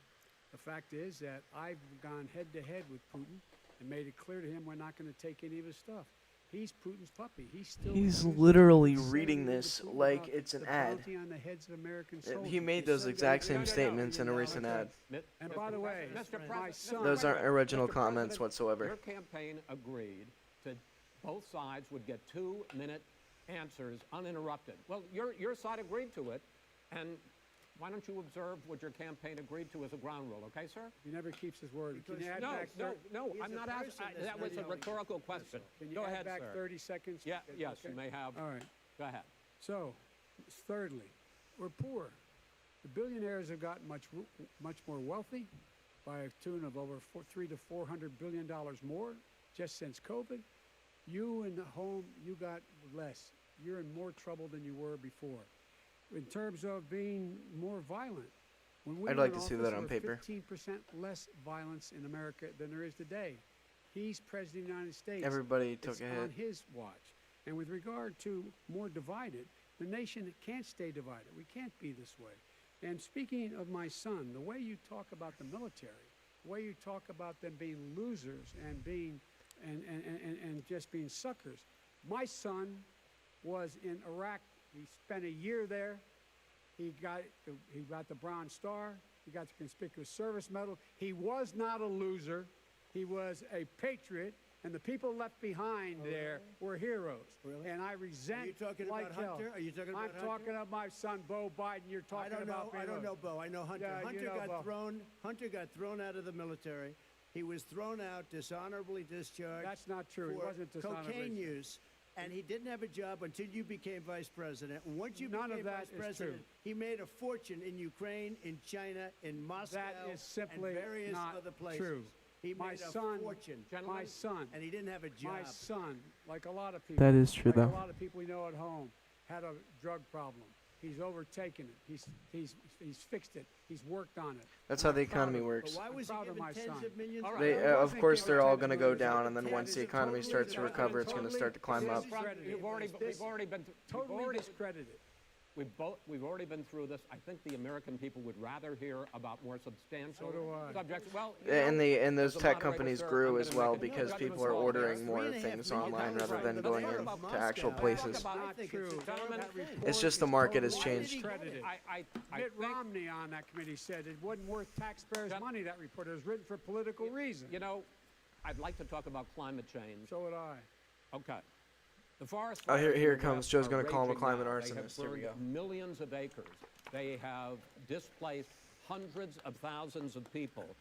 the fact is that I've gone head-to-head with Putin and made it clear to him we're not going to take any of his stuff. He's Putin's puppy. He's literally saying reading to this Putin like about it's an the ad. bounty on the heads of American He soldiers. made those exact same statements in a no, recent okay. ad. And by the way, Mr. my President, son- Those aren't original Mr. comments President, whatsoever. Your campaign agreed to both sides would get 2-minute answers uninterrupted. Well, your side agreed to it, and why don't you observe what your campaign agreed to as a ground rule, okay, sir? He never keeps his word. Can you add No, back no, He's I'm a not person asking. that's That was a not rhetorical question. Can you Go add ahead, back sir. 30 seconds? Yeah, yes, Okay. you may have. All right. Go ahead. So, thirdly, we're poor. The billionaires have gotten much more wealthy by a tune of over $300 to $400 billion more just since COVID. You in the home, you got less. You're in more trouble than you were before. In terms of being more violent, when we I'd were like in to see office, that on there paper. was 15% less violence in America than there is today. He's president of the United States. Everybody took It's a on hit. his watch. And with regard to more divided, the nation can't stay divided. We can't be this way. And speaking of my son, the way you talk about the military, the way you talk about them being losers and being and just being suckers. My son was in Iraq. He spent a year there. He got the Bronze Star. He got the Conspicuous Service Medal. He was not a loser. He was a patriot. And the people left behind there were heroes. Really? And I resent Are you talking like about hell. Hunter? Are you talking about I'm Hunter? talking about my son, Bo Biden. You're talking about I don't know Bo. I know Hunter. Yeah, you know Bo. Hunter got thrown out of the military. He was thrown out, dishonorably discharged. That's not true. He For wasn't dishonorably cocaine discharged. use. And he didn't have a job until you became vice president. And once you None of became that vice is president, true. he made a fortune in Ukraine, in China, in Moscow, That is simply and various not other places. true. He My made son- a fortune. My son, And he didn't have a job. my son, like a lot of people. That is true, like though. a lot of people we know at home, had a drug problem. He's overtaken it. He's fixed it. He's worked on it. That's how the I'm proud economy of- works. But why I'm was he proud of given my tens son. of millions? All right. They, I of wasn't course, given they're all tens going to of go millions. down, and then Ted, once is the it economy totally starts to discredited? recover, it's going to start to climb up. Discredited. We've already been Totally discredited. we've already been through this. I think the American people would rather hear about more substantial So do I. subjects. Well, you And know, those as a tech moderator, companies sir, grew I'm as gonna well make a because judgment people are call ordering here. more 3.5 things million online dollars rather right. than But going let's in talk to about actual Moscow. places. Let's talk about- I think True. it's a Gentlemen, terrible thing. It's just the market has Why did changed. he get it? Discredited. I Mitt think, Romney on that committee said it wasn't worth taxpayers' Gen- money, that report. It was written for political reasons. you know, I'd like to talk about climate change. So would I. Okay. The forest Oh, here- fires in here the it comes. West Joe's are gonna call him a raging climate now. arsonist. They have Here we burned go. millions of acres. They have displaced hundreds of thousands of people.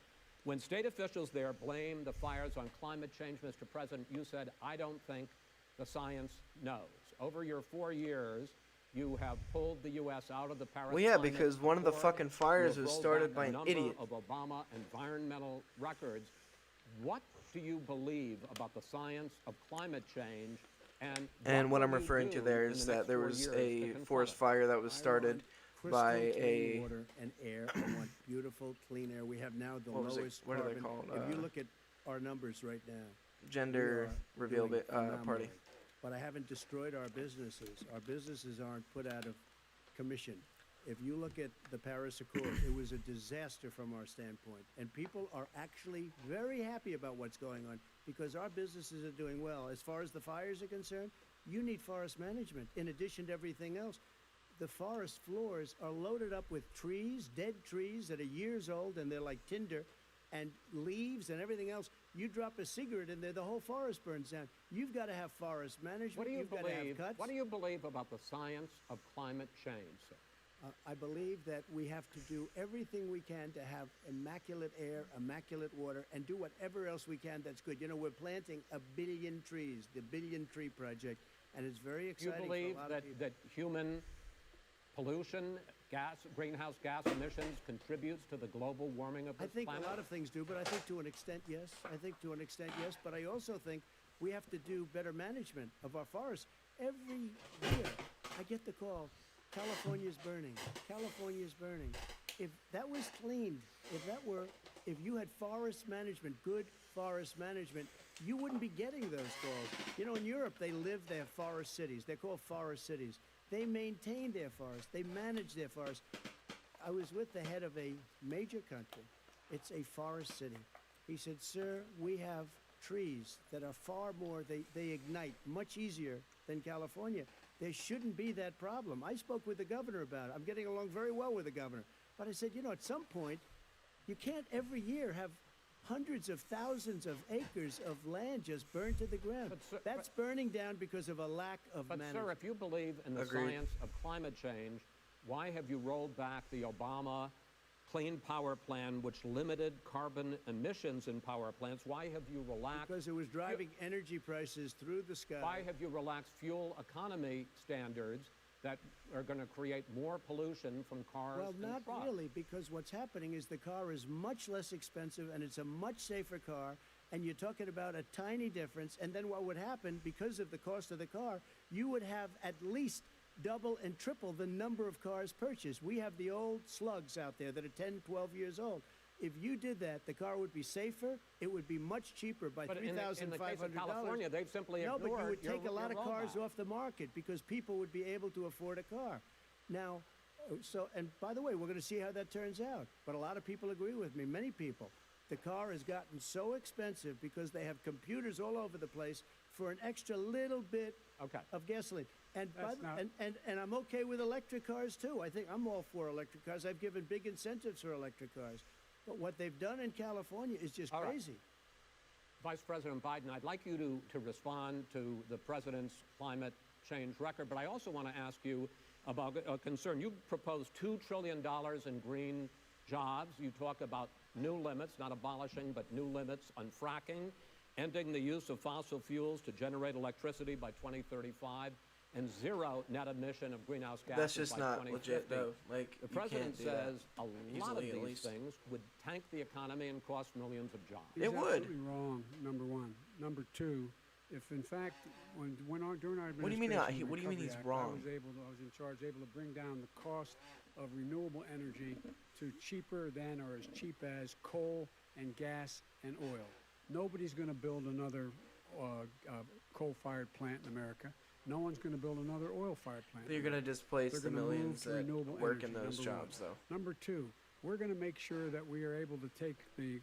When state officials there blame the fires on climate change, Mr. President, you said, I don't think the science knows. Over your 4 years, you have pulled the U.S. out of the Paris Well, yeah, Climate because one of the Accord. fucking fires You have was rolled started back by a an number idiot. of Obama environmental records. What do you believe about the science of climate change? And what will I'm you referring to do there in is the that next there 4 was years to a confront forest it? fire that was I started want crystal by clean a water and air. I want beautiful, clean air. We have now the What was it? lowest What are they carbon. called? If you look at our numbers right now, gender we are reveal doing party. phenomenally. But I haven't destroyed our businesses. Our businesses aren't put out of commission. If you look at the Paris Accord, it was a disaster from our standpoint. And people are actually very happy about what's going on because our businesses are doing well. As far as the fires are concerned, you need forest management in addition to everything else. The forest floors are loaded up with trees, dead trees that are years old, and they're like tinder, and leaves and everything else. You drop a cigarette in there, the whole forest burns down. You've got to have forest management. What do you You've got to have believe? cuts. What do you believe about the science of climate change, sir? I believe that we have to do everything we can to have immaculate air, immaculate water, and do whatever else we can that's good. You know, we're planting 1 billion trees, the Billion Tree Project, and it's very Do you exciting believe for a lot that, of people. that human pollution, greenhouse gas emissions contributes to the global warming of I this think planet? a lot of things do, but I think to an extent, yes. I think to an extent, yes. But I also think we have to do better management of our forests. Every year, I get the call, California's burning. California's burning. If that was cleaned, if you had forest management, good forest management, you wouldn't be getting those calls. You know, in Europe, they have forest cities. They're called forest cities. They maintain their forests. They manage their forests. I was with the head of a major country. It's a forest city. He said, sir, we have trees that are far more, they ignite much easier than California. There shouldn't be that problem. I spoke with the governor about it. I'm getting along very well with the governor. But I said, you know, at some point, you can't every year have hundreds of thousands of acres of land just burned to the ground. But, sir, That's burning down because of a lack of But, management. sir, if you believe in the Agreed. science of climate change, why have you rolled back the Obama Clean Power Plan, which limited carbon emissions in power plants? Why have you relaxed? Because it was driving energy prices through the sky. Why have you relaxed fuel economy standards that are going to create more pollution from cars Well, and not trucks? really, because what's happening is the car is much less expensive and it's a much safer car, and you're talking about a tiny difference. And then what would happen, because of the cost of the car, you would have at least double and triple the number of cars purchased. We have the old slugs out there that are 10, 12 years old. If you did that, the car would be safer. It would be much cheaper by But in the case of $3,500. California, they've simply No, ignored but you would your- take a lot of your cars rollback. off the market because people would be able to afford a car. Now, and by the way, we're going to see how that turns out. But a lot of people agree with me, many people. The car has gotten so expensive because they have computers all over the place for an extra little bit Okay. of gasoline. And, That's not- and I'm okay with electric cars too. I think I'm all for electric cars. I've given big incentives for electric cars. But what they've done in California is just All right. crazy. Vice President Biden, I'd like you to respond to the president's climate change record, but I also want to ask you about a concern. You proposed $2 trillion in green jobs. You talk about new limits, not abolishing, but new limits on fracking, ending the use of fossil fuels to generate electricity by 2035, and zero net emission of greenhouse gases That's just by not 2050. legit, though. Like, The you president can't do that. says a lot of Easily, at these least. things would tank the economy and cost millions of jobs. He's It would. absolutely wrong, number one. Number two, if in fact, during our What do you mean, administration, the what do you mean Recovery he's Act, wrong? I was in charge, able to bring down the cost of renewable energy to cheaper than or as cheap as coal and gas and oil. Nobody's going to build another coal-fired plant in America. No one's going to build another oil-fired plant. You're going to displace They're the gonna move millions to that renewable work in energy, those number one. jobs, though. Number two, we're going to make sure that we are able to take the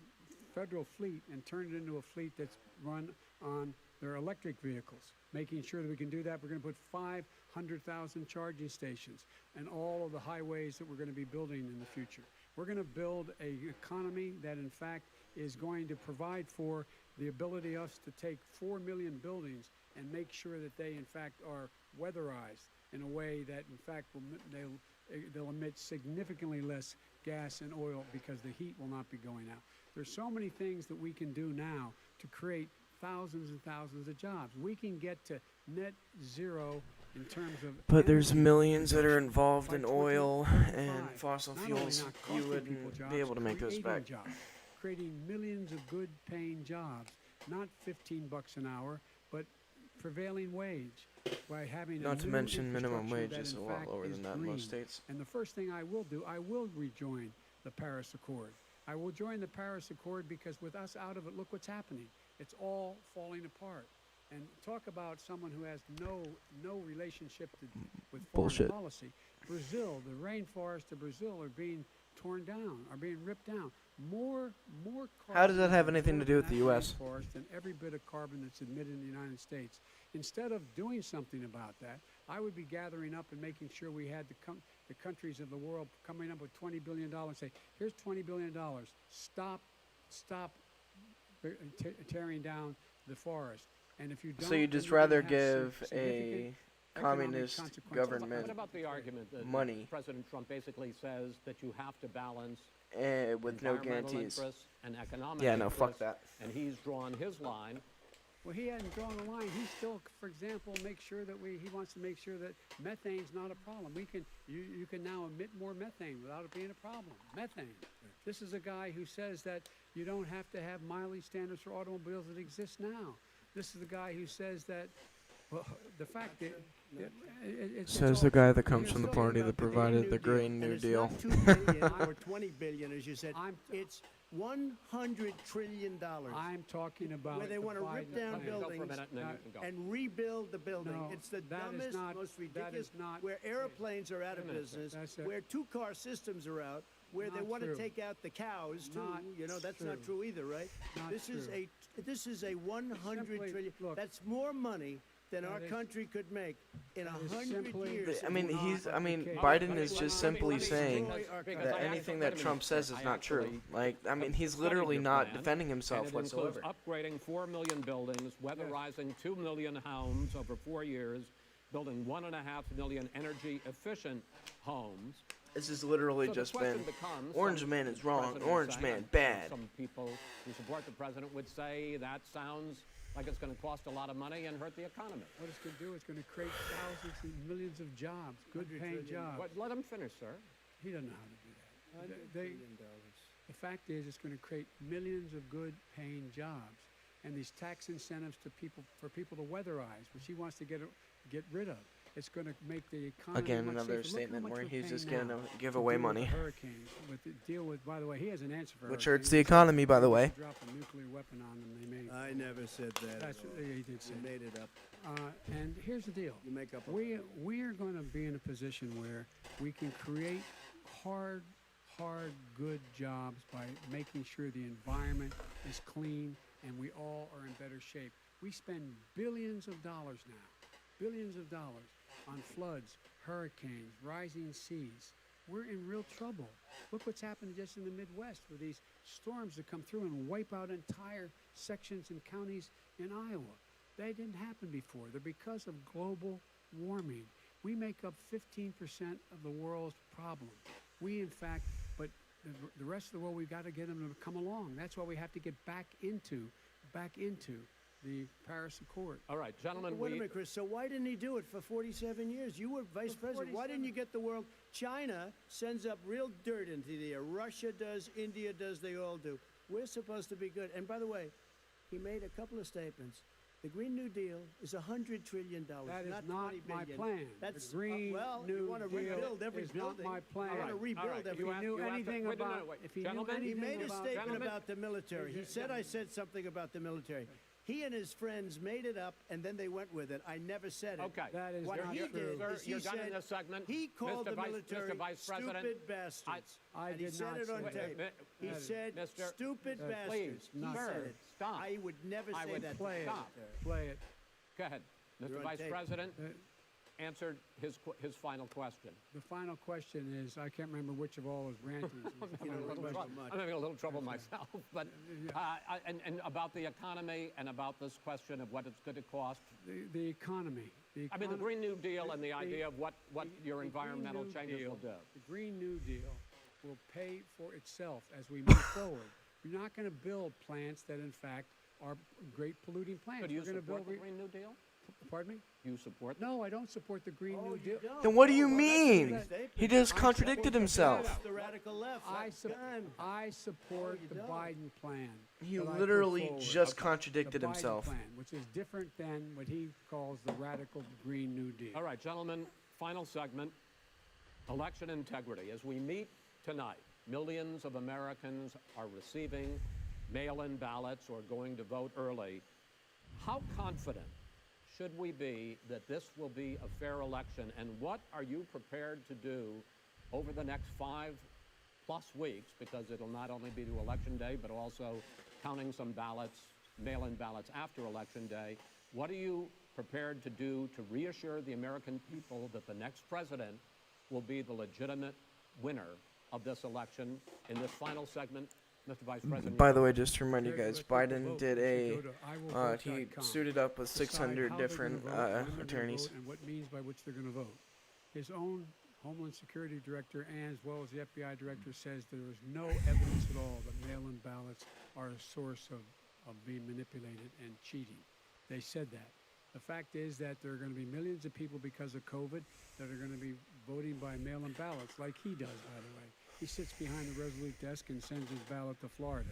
federal fleet and turn it into a fleet that's run on their electric vehicles. Making sure that we can do that, we're going to put 500,000 charging stations and all of the highways that we're going to be building in the future. We're going to build an economy that, in fact, is going to provide for the ability of us to take 4 million buildings and make sure that they, in fact, are weatherized in a way that, in fact, they'll emit significantly less gas and oil because the heat will not be going out. There's so many things that we can do now to create thousands and thousands of jobs. We can get to net zero in terms of. But there's energy millions that are production involved by in oil 2035. and fossil Not only fuels. not You costing people wouldn't jobs, be able to make those creating back. jobs, creating millions of good-paying jobs, not $15 an hour, but prevailing wage by having a Not to new mention minimum infrastructure wage that is a in lot fact lower is than that in green. most states. And the first thing I will do, I will rejoin the Paris Accord. I will join the Paris Accord because with us out of it, look what's happening. It's all falling apart. And talk about someone who has no relationship with foreign Bullshit. policy. Brazil, the rainforests of Brazil are being torn down, are being ripped down. More How does that carbon have is anything to absorbed do in with the that US? rainforest than every bit of carbon that's emitted in the United States. Instead of doing something about that, I would be gathering up and making sure we had the countries of the world coming up with $20 billion and say, here's $20 billion. Stop tearing down the forest. And if you don't, So you'd then just you're gonna rather have give significant a economic communist consequences. government What about the argument that money. President Trump basically says that you have to balance with no environmental guarantees? interests and economic Yeah, no, fuck interests, that. and he's drawn his line. Well, he hadn't drawn a line. He still, for example, makes sure that he wants to make sure that methane's not a problem. You can now emit more methane without it being a problem. Methane. This is a guy who says that you don't have to have mileage standards for automobiles that exist now. This is the guy who says that, well, the fact that Says the guy that comes from the party that provided the Green New Deal. It's not 2 billion or 20 billion, as you said. It's $100 trillion. I'm talking about Where they the want to rip Biden down plan. Go for a buildings minute and then you can go. and rebuild the building. No, It's the that is dumbest, not- most that is ridiculous. not- Where airplanes are out of Wait a minute, sir. business, That's it. where two-car systems are out, where they Not want to true. take out the cows too. Not That's not true. true either, right? Not This is true. this is a 100 Simply- trillion. look, That's more money than that our is- country could make in that is 100 simply- years. I mean, not Biden the case. is just Let me simply saying because that I anything actually- that wait a Trump minute, says sir. is I not true. actually Like, I mean, he's studied literally your not plan, defending himself and it whatsoever. includes upgrading 4 million buildings, weatherizing 2 million homes over 4 years, building 1.5 million energy-efficient homes. This has literally So the just question been becomes, Orange some man is wrong, president is Orange saying, man and bad. Some people who support the president would say that sounds like it's going to cost a lot of money and hurt the economy. What it's going to do is going to create thousands and millions of jobs, good-paying jobs. But let him finish, sir. He doesn't know how to do that. The fact is, it's going to create millions of good-paying jobs, and these tax incentives for people to weatherize, which he wants to get rid of. It's going to make the economy Again, much another safer. Look how statement much where we're he's paying just going now to give to away deal with money, hurricanes, deal with. By the way, he has an answer for which hurricanes. hurts the economy, by the way. Drop a nuclear weapon on them, they may. I never said that. That's what he did say. You made it up. And here's the deal. You make up. We are going to be in a position where we can create hard, good jobs by making sure the environment is clean and we all are in better shape. We spend billions of dollars on floods, hurricanes, rising seas. We're in real trouble. Look what's happened just in the Midwest with these storms that come through and wipe out entire sections and counties in Iowa. They didn't happen before. They're because of global warming. We make up 15% of the world's problem. We, in fact, but the rest of the world, we've got to get them to come along. That's why we have to get back into the Paris Accord. All right, gentlemen, Wait a minute, Chris. So why didn't he do it for 47 years? You were vice president. Why didn't you get the world? China sends up real dirt into the air. Russia does. India does. They all do. We're supposed to be good. And by the way, he made a couple of statements. The Green New Deal is $100 trillion, That is not not $20 my billion. plan. That's The Green well, New you want to Deal rebuild every is building. not my plan. You want to All rebuild right. every If he knew You have to- anything wait, no, no, about, wait. if he Gentlemen? knew He anything made a about, statement Gentlemen? about the military. He said I said something about the military. He and his friends made it up, and then they went with it. I never said it. Okay. That is What not he true. did Sir, is he you're done in said this segment. he called Mr. the Vice- military Mr. Vice President, stupid bastards. I and he did said not it on say tape. that. He said Mr. stupid Please, bastards. He not said sir. it. Stop. I would never I say would that. Play it. Stop. Play it. Go ahead. You're Mr. on Vice tape. President answered his final question. The final question is, I can't remember which of all his rantings. You know, I'm having a little trouble myself, but and about the economy and about this question of what it's going to cost. The economy. I mean, the Green New Deal and the idea of what your the Green environmental New changes Deal- will do. The Green New Deal will pay for itself as we move forward. You're not going to build plants that, in fact, are great polluting plants. So do you We're going to support build. the Green New Deal? Pardon me? You support? No, I don't support the Green Oh, New you Deal. don't? Then what do you Oh, well, that's a mean? big statement. He just I contradicted support the himself. That's the radical left. I support you the don't. Biden plan. He that I put literally forward. just The contradicted Biden himself. plan, which is different than what he calls the radical Green New Deal. All right, gentlemen, final segment, election integrity. As we meet tonight, millions of Americans are receiving mail-in ballots or going to vote early. How confident should we be that this will be a fair election, and what are you prepared to do over the next 5+ weeks, because it'll not only be to Election Day, but also counting some ballots, mail-in ballots after Election Day. What are you prepared to do to reassure the American people that the next president will be the legitimate winner of this election? In this final segment, Mr. Vice President. By the way, just to remind you Here, guys, let's take a Biden vote. did We a, should go to he iwillvote.com. suited up with Decide 600 how they're gonna different vote, when they're gonna attorneys. vote, and what means by which they're going to vote. His own Homeland Security Director, and as well as the FBI Director, says there is no evidence at all that mail-in ballots are a source of being manipulated and cheating. They said that. The fact is that there are going to be millions of people because of COVID that are going to be voting by mail-in ballots, like he does, by the way. He sits behind the Resolute desk and sends his ballot to Florida,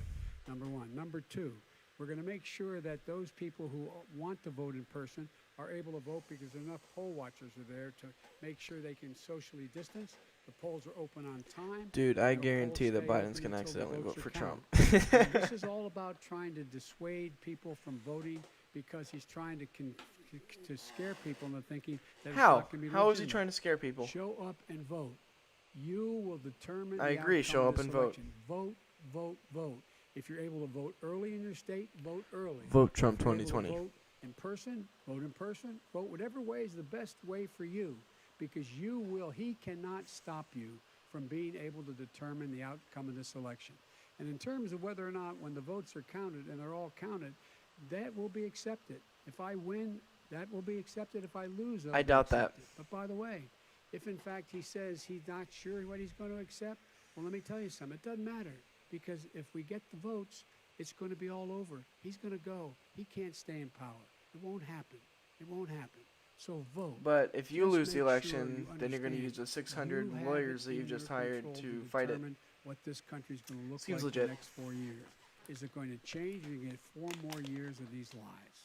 number one. Number two, we're going to make sure that those people who want to vote in person are able to vote because enough poll watchers are there to make sure they can socially distance. The polls are open on time. Dude, I and the polls guarantee that stay open Biden's gonna until the accidentally votes vote are for Trump. counted. And this is all about trying to dissuade people from voting because he's trying to scare people into thinking that it's How? not going to be How is he legitimate. trying to scare people? Show up and vote. You will determine. I the agree, outcome show of up this and vote. election. Vote, vote, vote. If you're able to vote early in your state, vote early. Vote Trump If you're able to 2020. Vote in person, vote in person. Vote whatever way is the best way for you, because you will. He cannot stop you from being able to determine the outcome of this election. And in terms of whether or not, when the votes are counted and they're all counted, that will be accepted. If I win, that will be accepted. If I lose, that'll I be doubt that. accepted. But by the way, if in fact he says he's not sure what he's going to accept, well, let me tell you something. It doesn't matter, because if we get the votes, it's going to be all over. He's going to go. He can't stay in power. It won't happen. It won't happen. So vote. But if you Just lose the make sure election, you then you're going to use understand the 600 you have lawyers it that you've in just your hired control to fight it. determine what this country's going to look Seems like legit. the next 4 years. Is it going to change? Or you get 4 more years of these lies?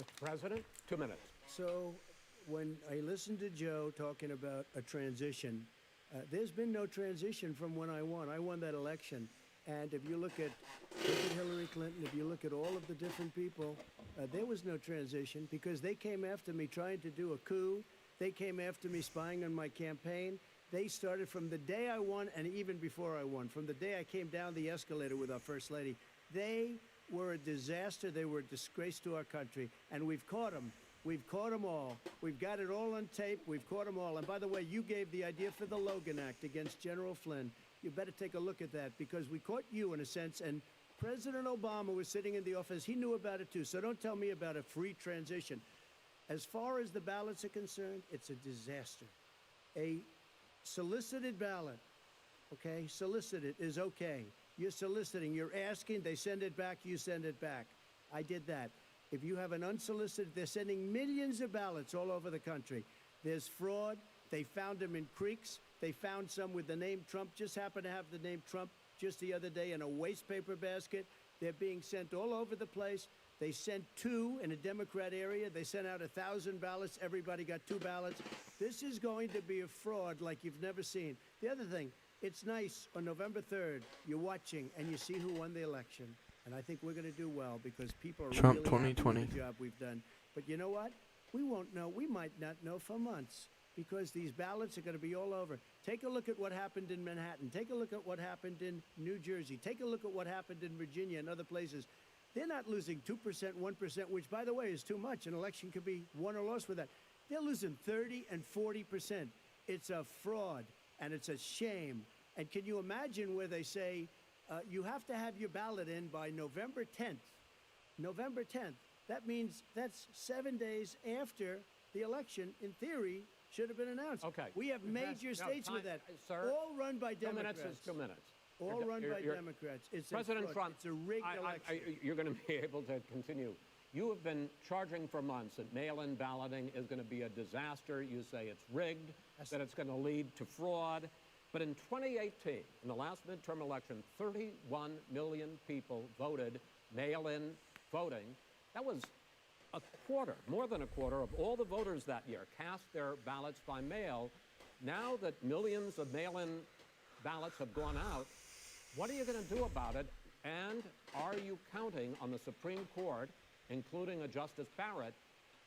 Mr. President, 2 minutes. So when I listened to Joe talking about a transition, there's been no transition from when I won. I won that election. And if you look at Hillary Clinton, if you look at all of the different people, there was no transition because they came after me trying to do a coup. They came after me spying on my campaign. They started from the day I won and even before I won, from the day I came down the escalator with our First Lady. They were a disaster. They were a disgrace to our country. And we've caught them. We've caught them all. We've got it all on tape. We've caught them all. And by the way, you gave the idea for the Logan Act against General Flynn. You better take a look at that because we caught you in a sense. And President Obama was sitting in the office. He knew about it too. So don't tell me about a free transition. As far as the ballots are concerned, it's a disaster. A solicited ballot, okay, solicited is okay. You're soliciting, you're asking, they send it back, you send it back. I did that. If you have an unsolicited, they're sending millions of ballots all over the country. There's fraud. They found them in creeks. They found some with the name Trump, just happened to have the name Trump just the other day in a waste paper basket. They're being sent all over the place. They sent 2 in a Democrat area. They sent out 1,000 ballots. Everybody got 2 ballots. This is going to be a fraud like you've never seen. The other thing, it's nice on November 3rd, you're watching and you see who won the election. And I think we're going to do well because people are Trump really happy 2020. with the job we've done. But you know what? We won't know. We might not know for months because these ballots are going to be all over. Take a look at what happened in Manhattan. Take a look at what happened in New Jersey. Take a look at what happened in Virginia and other places. They're not losing 2%, 1%, which, by the way, is too much. An election could be won or lost with that. They're losing 30 and 40%. It's a fraud, and it's a shame. And can you imagine where they say you have to have your ballot in by November 10th? November 10th. That means that's 7 days after the election, in theory, should have been announced. Okay. We have major states with that, all run by 2 minutes Democrats. is 2 minutes. All run by You're- Democrats. It's President a fraud. Trump, It's a rigged election. you're going to be able to continue. You have been charging for months that mail-in balloting is going to be a disaster. You say it's rigged, that it's going to lead to fraud. But in 2018, in the last midterm election, 31 million people voted mail-in voting. That was a quarter, more than a quarter of all the voters that year cast their ballots by mail. Now that millions of mail-in ballots have gone out, what are you going to do about it? And are you counting on the Supreme Court, including a Justice Barrett,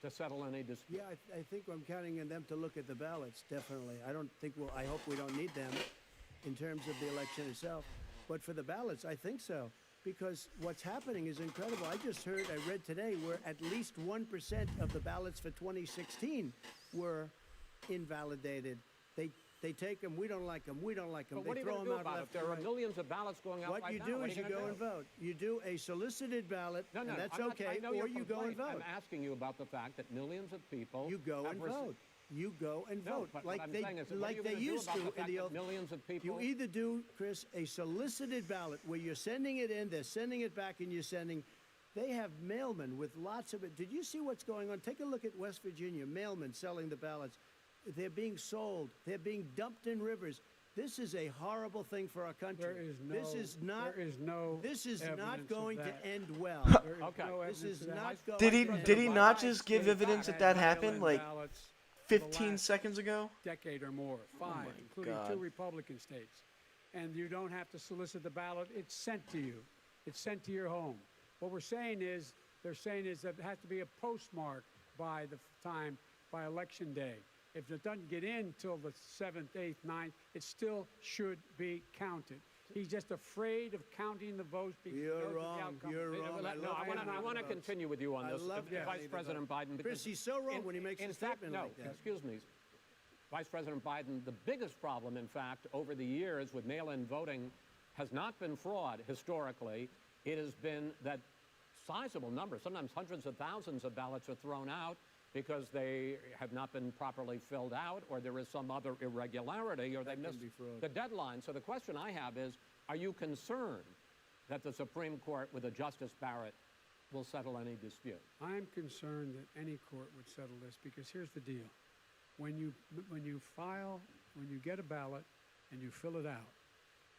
to settle any dispute? Yeah, I think I'm counting on them to look at the ballots, definitely. I hope we don't need them in terms of the election itself. But for the ballots, I think so. Because what's happening is incredible. I read today, where at least 1% of the ballots for 2016 were invalidated. They take them, we don't like them, we don't like them. But what are They you throw going to them do out about it? left There and are right. millions of ballots going out What right you now. do What is are you gonna go do? and vote. You do a solicited ballot, No, and no, that's I'm not- okay, I know your or you go and complaint. vote. I'm asking you about the fact that millions of people You go have and received- vote. You go and No, vote, but like what I'm they saying is that what are like you they gonna do used about to the in fact the that old. millions of people? You either do, Chris, a solicited ballot where you're sending it in, they're sending it back, and you're sending. They have mailmen with lots of it. Did you see what's going on? Take a look at West Virginia. Mailmen selling the ballots. They're being sold. They're being dumped in rivers. This is a horrible thing for our country. There is no. This is not. There is no. This is not evidence of going to that. end well. There is Okay. no This evidence is of that. not going Did he to end did he well. not just give States evidence that had that happened mail-in like ballots for the 15 last seconds ago? decade or more, 5, my including God. 2 Republican states. And you don't have to solicit the ballot. It's sent to you. It's sent to your home. What we're saying is, they're saying is that it has to be a postmark by the time, by election day. If it doesn't get in till the 7th, 8th, 9th, it still should be counted. He's just afraid of counting the votes because he You're knows what the wrong. outcome You're is. wrong. No, I love I want counting to the votes. continue with you on I this, love counting Vice the President votes. Biden. because Chris, he's so wrong when he makes in a fact, statement no, like that. excuse me, Vice President Biden. The biggest problem, in fact, over the years with mail-in voting, has not been fraud historically. It has been that sizable numbers, sometimes hundreds of thousands of ballots are thrown out because they have not been properly filled out, or there is some other irregularity, or they missed be fraud. the deadline. So the question I have is, are you concerned that the Supreme Court, with a Justice Barrett, will settle any dispute? I'm concerned that any court would settle this because here's the deal. When you get a ballot and you fill it out,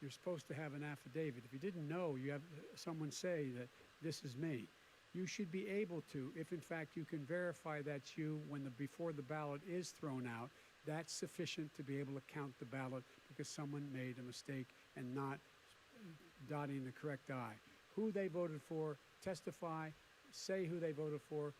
you're supposed to have an affidavit. If you didn't know, you have someone say that this is me. You should be able to, if in fact you can verify that's you before the ballot is thrown out, that's sufficient to be able to count the ballot because someone made a mistake and not dotting the correct I. Who they voted for, testify, say who they voted for,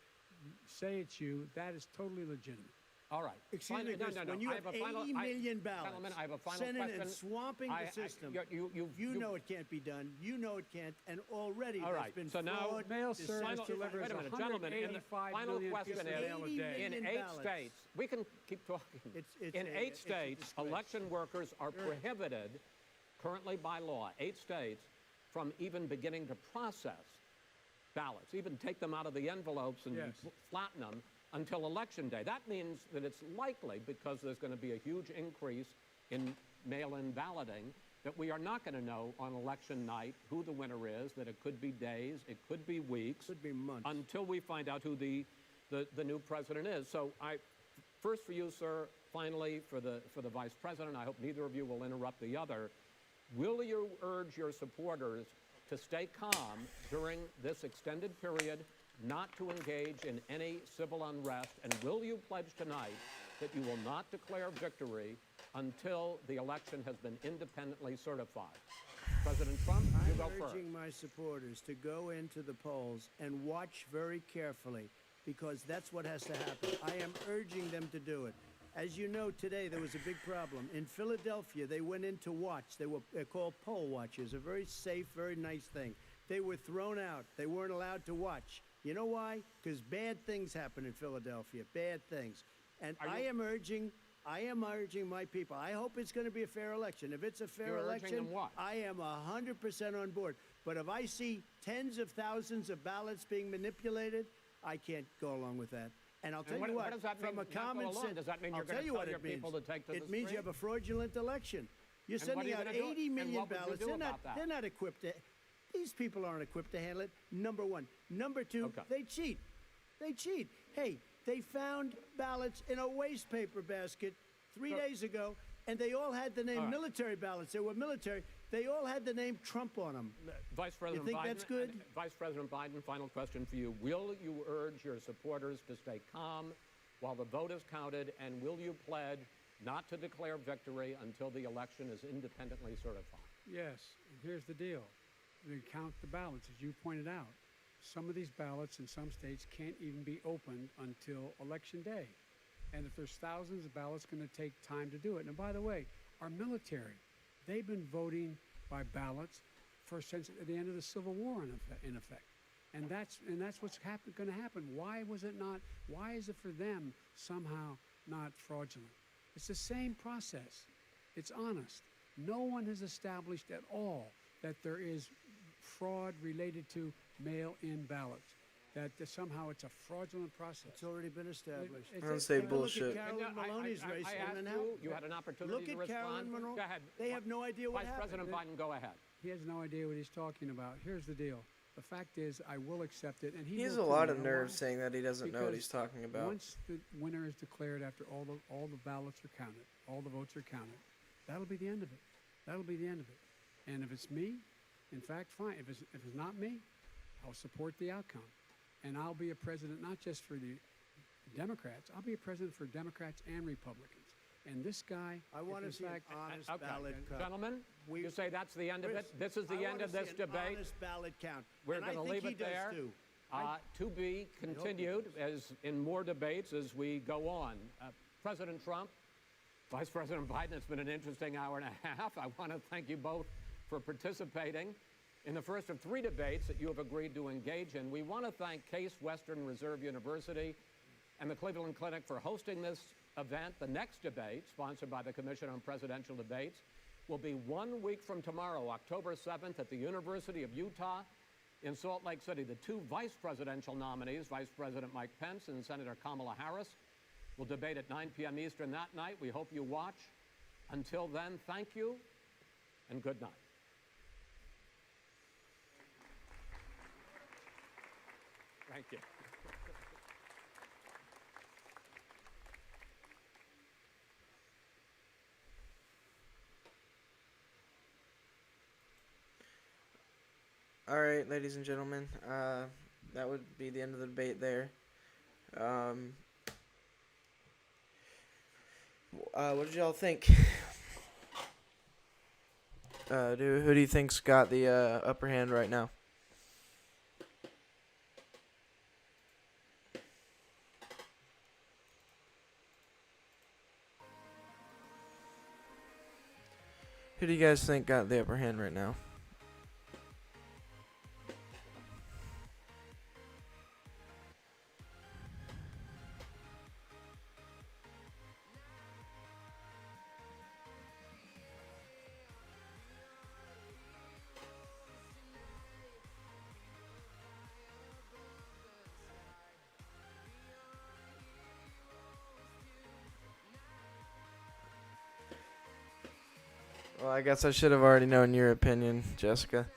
say it's you, that is totally legitimate. All right. Excuse me, No, Chris, no, no. when you I have a final- 80 million ballots Gentlemen, I have a final sent in question. and swamping the system, you know it can't be done. You know it can't, and already All there's right, been so now- fraud, Mail deception. service delivers Wait a minute, gentlemen. In the 185 final million question pieces of is, mail a day. million in 8 ballots. states, we can keep talking. In 8 it's a states, disgrace. election workers are prohibited, currently by law, 8 states, from even beginning to process ballots, even take them out of the envelopes and Yes. flatten them until election day. That means that it's likely, because there's going to be a huge increase in mail-in balloting, that we are not going to know on election night who the winner is, that it could be days, it could be weeks, Could be months. until we find out who the new president is. So first for you, sir, finally for the vice president, I hope neither of you will interrupt the other. Will you urge your supporters to stay calm during this extended period not to engage in any civil unrest? And will you pledge tonight that you will not declare victory until the election has been independently certified? President Trump, you go I'm first. urging my supporters to go into the polls and watch very carefully, because that's what has to happen. I am urging them to do it. As you know, today there was a big problem. In Philadelphia, they went in to watch. They're called poll watchers, a very safe, very nice thing. They were thrown out. They weren't allowed to watch. You know why? Because bad things happen in Philadelphia, bad things. And I am urging my people. I hope it's going to be a fair election. If it's a fair You're urging election, them what? I am 100% on board. But if I see tens of thousands of ballots being manipulated, I can't go along with that. And I'll tell what- you what what, does that from mean, a not go common along? sense, Does that mean I'll you're gonna tell you tell what your it means. people to take to the It means you street? have a fraudulent election. You're And what sending are you out gonna do? 80 And million what would you ballots. do about that? They're not equipped to. These people aren't equipped to handle it. Number one. Number two, Okay. they cheat. They cheat. Hey, they found ballots in a waste paper basket 3 days ago, and they all had the name right. military ballots. They were military. They all had the name Trump on them. Vice President think Biden, that's good? Vice President Biden, final question for you. Will you urge your supporters to stay calm while the vote is counted, and will you pledge not to declare victory until the election is independently certified? Yes, and here's the deal. They count the ballots, as you pointed out. Some of these ballots in some states can't even be opened until Election Day. And if there's thousands of ballots, it's going to take time to do it. And by the way, our military, they've been voting by ballots since at the end of the Civil War, in effect. And that's what's going to happen. Why is it for them somehow not fraudulent? It's the same process. It's honest. No one has established at all that there is fraud related to mail-in ballots, that somehow it's a fraudulent process. It's already been established. I don't say Take a look bullshit. at Carolyn Maloney's race, I and then asked how. you had an opportunity Look to at respond. Carolyn Maloney. Go ahead. They have no idea what Vice happened. President Biden, go ahead. He has no idea what he's talking about. Here's the deal. The fact is, I will accept it, and He has will a too. lot You of know nerve why? saying that he doesn't know what Because he's talking about. Once the winner is declared, after all the ballots are counted, all the votes are counted, that'll be the end of it. That'll be the end of it. And if it's me, in fact, fine. If it's not me, I'll support the outcome, and I'll be a president not just for the Democrats. I'll be a president for Democrats and Republicans. And this guy, I want to if see in an fact, honest Okay, ballot count. gentlemen, We- you say that's the end of it? Chris, This is the I end wanna of this see an debate? honest ballot count. We're And I going to think leave he it does there. too. To be continued as in more debates as we go on. President Trump, Vice President Biden, it's been an interesting hour and a half. I want to thank you both for participating in the first of 3 debates that you have agreed to engage in. We want to thank Case Western Reserve University and the Cleveland Clinic for hosting this event. The next debate, sponsored by the Commission on Presidential Debates, will be 1 week from tomorrow, October 7th, at the University of Utah in Salt Lake City. The 2 vice presidential nominees, Vice President Mike Pence and Senator Kamala Harris, will debate at 9 p.m. Eastern that night. We hope you watch. Until then, thank you and good night. Thank you. All right, ladies and gentlemen, that would be the end of the debate there. What did y'all think? Who do you think's got the upper hand right now? Who do you guys think got the upper hand right now? Well, I guess I should have already known your opinion, Jessica.